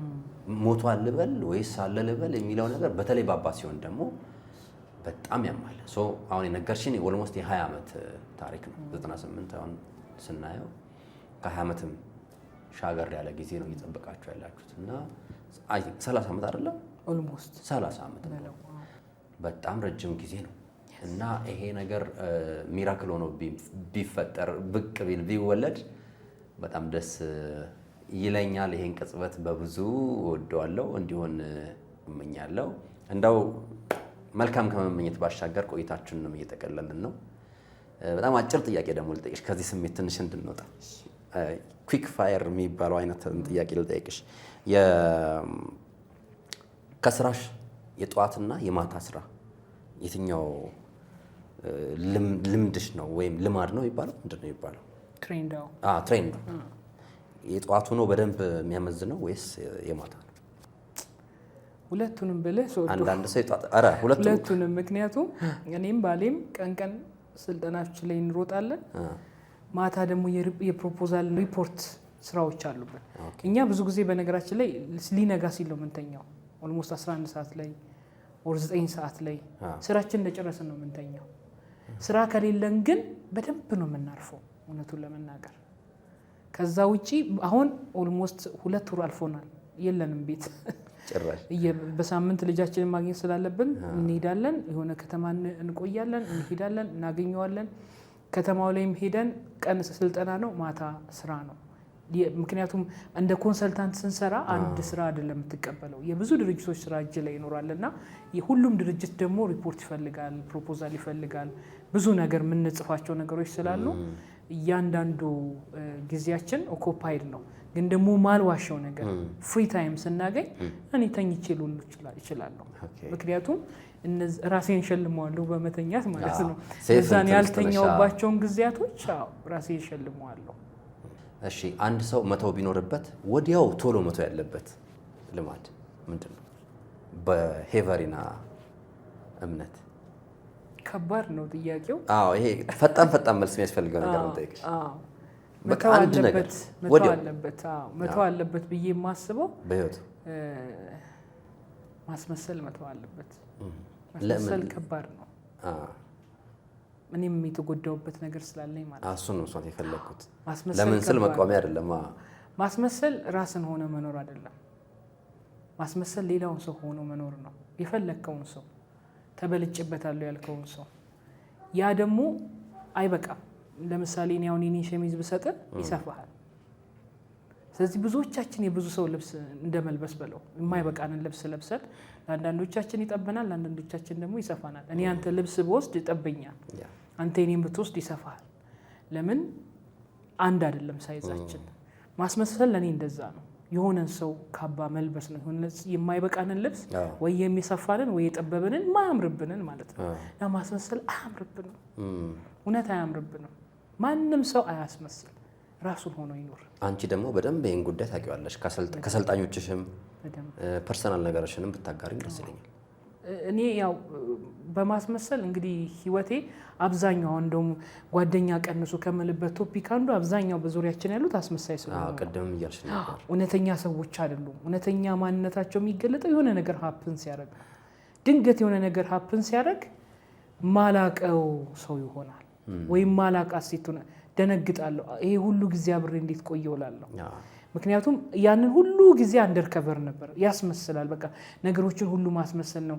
ሞቷል ልበል ወይስ አለ ልበል የሚለው ነገር በተለይ ባባ ሲሆን ደግሞ በጣም ያማል። አሁን የነገርሽኝ ኦልሞስት የ20 ዓመት ታሪክ ነው። 98 አሁን ስናየው ከ20 ዓመትም ሻገር ያለ ጊዜ ነው እየጠበቃችሁ ያላችሁት እና አይ 30 ዓመት አይደለም
ኦልሞስት
30 ዓመት ነው። በጣም ረጅም ጊዜ ነው እና ይሄ ነገር ሚራክል ሆኖ ቢፈጠር ብቅ ቢል ቢወለድ በጣም ደስ ይለኛል። ይሄን ቅጽበት በብዙ ወደዋለሁ እንዲሆን እመኛለሁ። እንዳው መልካም ከመመኘት ባሻገር ቆይታችንንም እየተቀለልን ነው። በጣም አጭር ጥያቄ ደግሞ ልጠይቅሽ ከዚህ ስሜት ትንሽ እንድንወጣ ኩዊክ ፋየር የሚባለው አይነት ጥያቄ ልጠይቅሽ። ከስራሽ የጠዋትና የማታ ስራ የትኛው ልምድሽ ነው ወይም ልማድ ነው ይባላል? ምንድን ነው ይባላል? ትሬንድ ነው። የጠዋቱ ነው በደንብ የሚያመዝነው ወይስ የማታ ነው?
ሁለቱንም ብለህ
አንዳንድ ሰው ይጣጣ
ሁለቱንም። ምክንያቱም እኔም ባሌም ቀን ስልጠናችን ላይ እንሮጣለን፣ ማታ ደግሞ የፕሮፖዛል ሪፖርት ስራዎች አሉበት። እኛ ብዙ ጊዜ በነገራችን ላይ ሊነጋ ሲል ነው የምንተኛው። ኦልሞስት 11 ሰዓት ላይ ወር 9 ሰዓት ላይ ስራችን እንደጨረስን ነው የምንተኛው። ስራ ከሌለን ግን በደንብ ነው የምናርፈው እውነቱን ለመናገር። ከዛ ውጪ አሁን ኦልሞስት 2 ወር አልፎናል የለንም ቤት
ጭራሽ።
በሳምንት ልጃችንን ማግኘት ስላለብን እንሄዳለን፣ የሆነ ከተማ እንቆያለን፣ እንሄዳለን፣ እናገኘዋለን። ከተማው ላይም ሄደን ቀን ስልጠና ነው፣ ማታ ስራ ነው። ምክንያቱም እንደ ኮንሰልታንት ስንሰራ አንድ ስራ አይደለም የምትቀበለው፣ የብዙ ድርጅቶች ስራ እጅ ላይ ይኖራልና የሁሉም ድርጅት ደግሞ ሪፖርት ይፈልጋል፣ ፕሮፖዛል ይፈልጋል፣ ብዙ ነገር የምንጽፋቸው ነገሮች ስላሉ እያንዳንዱ ጊዜያችን ኦኮፓይድ ነው። ግን ደግሞ ማልዋሻው ነገር ፍሪ ታይም ስናገኝ እኔ ተኝቼ ልውል እችላለሁ። ምክንያቱም ራሴን ሸልመዋለሁ በመተኛት ማለት ነው። እዛን ያልተኛውባቸውን ጊዜያቶች ራሴን ሸልመዋለሁ።
እሺ አንድ ሰው መተው ቢኖርበት ወዲያው ቶሎ መተው ያለበት ልማድ ምንድን ነው? በሄቨሪና እምነት
ከባድ ነው ጥያቄው።
ይሄ ፈጣን መልስ የሚያስፈልገው ነገር ነው ጠይቅሽ።
መተው አለበት ብዬ የማስበው
በህይወቱ
ማስመሰል መተው አለበት። ማስመሰል ከባድ ነው። እኔም የተጎዳውበት ነገር ስላለኝ ማለት ነው።
እሱን ነው እሷን የፈለኩት። ለምን ስል መቋሚያ አይደለም።
ማስመሰል ራስን ሆነ መኖር አይደለም። ማስመሰል ሌላውን ሰው ሆኖ መኖር ነው። የፈለከውን ሰው ተበልጭበታለሁ ያልከውን ሰው ያ ደግሞ አይበቃም። ለምሳሌ እኔ አሁን የኔን ሸሚዝ ብሰጥ ይሰፋሃል። ስለዚህ ብዙዎቻችን የብዙ ሰው ልብስ እንደመልበስ በለው የማይበቃንን ልብስ ለብሰን ለአንዳንዶቻችን ይጠበናል፣ ለአንዳንዶቻችን ደግሞ ይሰፋናል። እኔ አንተ ልብስ ብወስድ ይጠበኛል፣ አንተ እኔን ብትወስድ ይሰፋሃል። ለምን አንድ አይደለም ሳይዛችን። ማስመሰል ለኔ እንደዛ ነው። የሆነን ሰው ካባ መልበስ ነው። የማይበቃንን ልብስ ወይ የሚሰፋንን ወይ የጠበበንን ማያምርብንን ማለት ነው። ያ ማስመሰል አያምርብንም፣ እውነት አያምርብንም። ማንም ሰው አያስመስል፣ ራሱን ሆኖ ይኖር።
አንቺ ደግሞ በደንብ ይሄን ጉዳይ ታውቂዋለሽ። ከሰልጣኞችሽም ፐርሰናል ነገርሽንም ብታጋሪኝ ደስ ይለኛል።
እኔ ያው በማስመሰል እንግዲህ ህይወቴ አብዛኛው እንደውም ጓደኛ ቀንሱ ከምልበት ቶፒክ አንዱ አብዛኛው በዙሪያችን ያሉት አስመሳይ ስለሆኑ
ቀደም እያልሽ ነበር።
እውነተኛ ሰዎች አይደሉም። እውነተኛ ማንነታቸው የሚገለጠው የሆነ ነገር ሀፕን ሲያደርግ፣ ድንገት የሆነ ነገር ሀፕን ሲያደርግ ማላቀው ሰው ይሆናል ወይም ማላቃት ሴት ሆነ ደነግጣለሁ። ይሄ ሁሉ ጊዜ አብሬ እንዴት ቆየው እላለሁ። ምክንያቱም ያንን ሁሉ ጊዜ አንደርከቨር ነበር። ያስመስላል። በቃ ነገሮችን ሁሉ ማስመሰል ነው።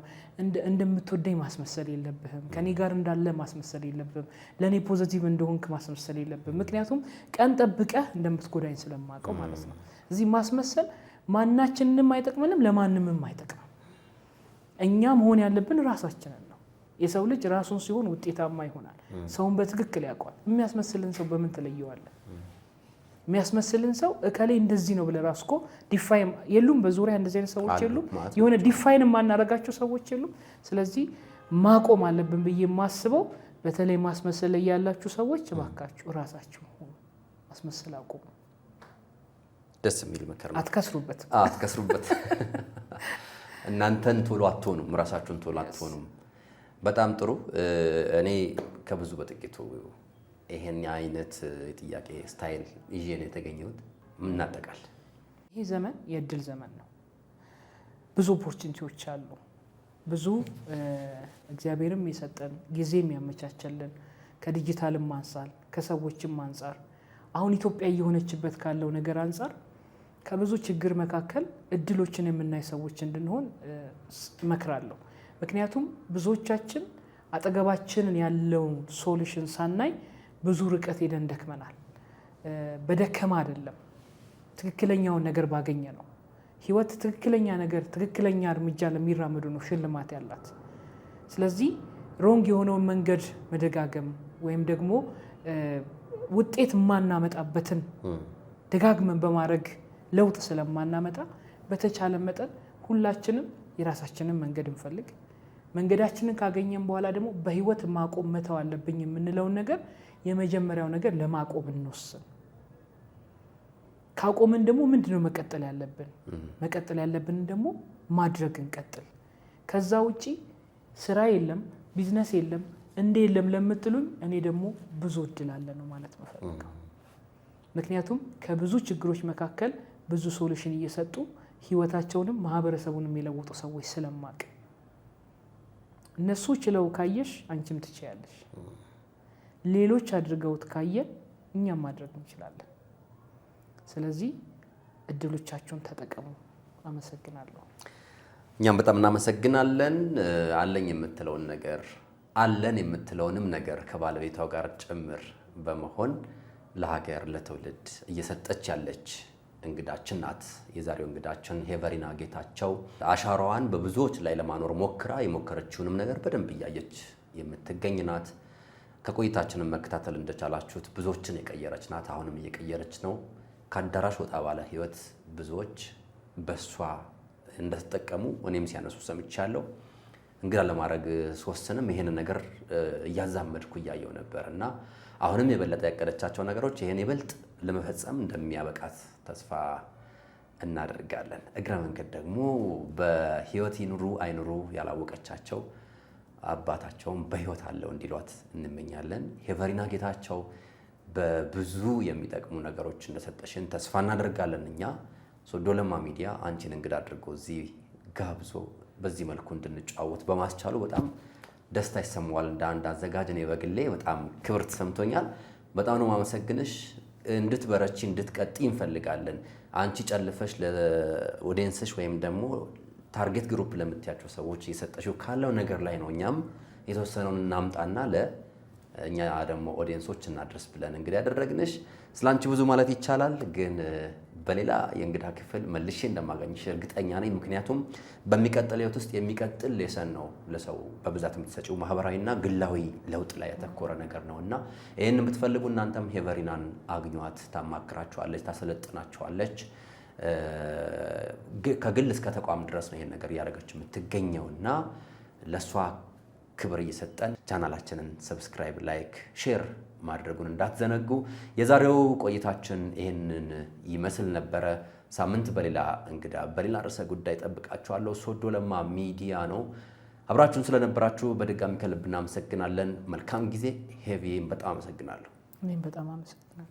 እንደምትወደኝ ማስመሰል የለብህም። ከኔ ጋር እንዳለ ማስመሰል የለብህም። ለኔ ፖዚቲቭ እንደሆንክ ማስመሰል የለብህም። ምክንያቱም ቀን ጠብቀህ እንደምትጎዳኝ ስለማውቀው ማለት ነው። እዚህ ማስመሰል ማናችንንም አይጠቅመንም፣ ለማንምም አይጠቅምም። እኛ መሆን ያለብን ራሳችንን ነው። የሰው ልጅ ራሱን ሲሆን ውጤታማ ይሆናል። ሰውን በትክክል ያውቃል። የሚያስመስልን ሰው በምን ትለየዋለህ? የሚያስመስልን ሰው እከሌ እንደዚህ ነው ብለህ ራስኮ ዲፋይን የሉም። በዙሪያ እንደዚህ አይነት ሰዎች የሉም። የሆነ ዲፋይን ማናረጋቸው ሰዎች የሉም። ስለዚህ ማቆም አለብን ብዬ የማስበው በተለይ ማስመሰል ላይ ያላችሁ ሰዎች እባካችሁ ራሳችሁ ሁኑ። ማስመሰል አቁሙ።
ደስ የሚል ምክር ነው።
አትከስሩበት።
እናንተን ቶሎ አትሆኑም፣ ራሳችሁን ቶሎ አትሆኑም። በጣም ጥሩ። እኔ ከብዙ በጥቂቱ ይሄን አይነት ጥያቄ ስታይል ይዤ ነው የተገኘሁት። እናጠቃል።
ይሄ ዘመን የእድል ዘመን ነው። ብዙ ኦፖርቹኒቲዎች አሉ። ብዙ እግዚአብሔርም የሰጠን ጊዜም ያመቻቸልን ከዲጂታልም አንፃር ከሰዎችም አንፃር አሁን ኢትዮጵያ እየሆነችበት ካለው ነገር አንፃር ከብዙ ችግር መካከል እድሎችን የምናይ ሰዎች እንድንሆን እመክራለሁ። ምክንያቱም ብዙዎቻችን አጠገባችንን ያለውን ሶሉሽን ሳናይ ብዙ ርቀት ሄደን ደክመናል። በደከማ አይደለም ትክክለኛውን ነገር ባገኘ ነው። ህይወት ትክክለኛ ነገር ትክክለኛ እርምጃ ለሚራመዱ ነው ሽልማት ያላት። ስለዚህ ሮንግ የሆነውን መንገድ መደጋገም ወይም ደግሞ ውጤት ማናመጣበትን ደጋግመን በማድረግ ለውጥ ስለማናመጣ በተቻለ መጠን ሁላችንም የራሳችንን መንገድ እንፈልግ። መንገዳችንን ካገኘን በኋላ ደግሞ በህይወት ማቆም መተው አለብኝ የምንለውን ነገር የመጀመሪያው ነገር ለማቆም እንወስን። ካቆምን ደግሞ ምንድነው መቀጠል ያለብን? መቀጠል ያለብን ደግሞ ማድረግ እንቀጥል። ከዛ ውጪ ስራ የለም ቢዝነስ የለም እንዴ የለም ለምትሉኝ እኔ ደግሞ ብዙ እድል አለ ነው ማለት መፈልገው። ምክንያቱም ከብዙ ችግሮች መካከል ብዙ ሶሉሽን እየሰጡ ህይወታቸውንም ማህበረሰቡንም የለወጡ ሰዎች ስለማቅ እነሱ ችለው ካየሽ አንቺም ትችያለሽ። ሌሎች አድርገውት ካየን እኛም ማድረግ እንችላለን። ስለዚህ እድሎቻችሁን ተጠቀሙ። አመሰግናለሁ።
እኛም በጣም እናመሰግናለን። አለኝ የምትለውን ነገር አለን የምትለውንም ነገር ከባለቤቷ ጋር ጭምር በመሆን ለሀገር ለትውልድ እየሰጠች ያለች እንግዳችን ናት። የዛሬው እንግዳችን ሄቨሪና ጌታቸው አሻራዋን በብዙዎች ላይ ለማኖር ሞክራ የሞከረችውንም ነገር በደንብ እያየች የምትገኝ ናት። ከቆይታችንን መከታተል እንደቻላችሁት ብዙዎችን የቀየረች ናት። አሁንም እየቀየረች ነው። ከአዳራሽ ወጣ ባለ ህይወት ብዙዎች በሷ እንደተጠቀሙ እኔም ሲያነሱ ሰምቻለሁ። እንግዳ ለማድረግ ስወስንም ይሄን ነገር እያዛመድኩ እያየው ነበርና አሁንም የበለጠ ያቀደቻቸው ነገሮች ይሄን ይበልጥ ለመፈጸም እንደሚያበቃት ተስፋ እናደርጋለን። እግረ መንገድ ደግሞ በህይወት ይኑሩ አይኑሩ ያላወቀቻቸው አባታቸውን በህይወት አለው እንዲሏት እንመኛለን። ሄቨሪና ጌታቸው በብዙ የሚጠቅሙ ነገሮች እንደሰጠሽን ተስፋ እናደርጋለን። እኛ ሶዶ ለማ ሚዲያ አንቺን እንግዳ አድርጎ እዚህ ጋብዞ በዚህ መልኩ እንድንጫወት በማስቻሉ በጣም ደስታ ይሰማዋል። እንደ አንድ አዘጋጅ እኔ በግሌ በጣም ክብር ተሰምቶኛል። በጣም ነው ማመሰግንሽ። እንድትበረቺ እንድትቀጥይ እንፈልጋለን። አንቺ ጨልፈሽ ለኦዲየንስሽ ወይም ደግሞ ታርጌት ግሩፕ ለምትያቸው ሰዎች እየሰጠሽው ካለው ነገር ላይ ነው እኛም የተወሰነውን እናምጣና ለእኛ ደግሞ ኦዲየንሶች እናድርስ ብለን እንግዲህ ያደረግንሽ። ስላንቺ ብዙ ማለት ይቻላል፣ ግን በሌላ የእንግዳ ክፍል መልሼ እንደማገኝሽ እርግጠኛ ነኝ። ምክንያቱም በሚቀጥለው ህይወት ውስጥ የሚቀጥል ሌሰን ነው ለሰው በብዛት የምትሰጪው ማህበራዊና ግላዊ ለውጥ ላይ ያተኮረ ነገር ነውና ይሄን የምትፈልጉ እናንተም ሄቨሪናን አግኟት። ታማክራችኋለች፣ ታሰለጥናችኋለች። ከግል እስከ ተቋም ድረስ ነው ይሄን ነገር ያደረገች የምትገኘውና ለሷ ክብር እየሰጠን ቻናላችንን ሰብስክራይብ፣ ላይክ፣ ሼር ማድረጉን እንዳትዘነጉ። የዛሬው ቆይታችን ይሄንን ይመስል ነበረ። ሳምንት በሌላ እንግዳ በሌላ ርዕሰ ጉዳይ ጠብቃችኋለሁ። ሶዶ ለማ ሚዲያ ነው። አብራችሁን ስለነበራችሁ በድጋሚ ከልብ እናመሰግናለን። መልካም ጊዜ። ሄቪን በጣም አመሰግናለሁ።
እኔም በጣም አመሰግናለሁ።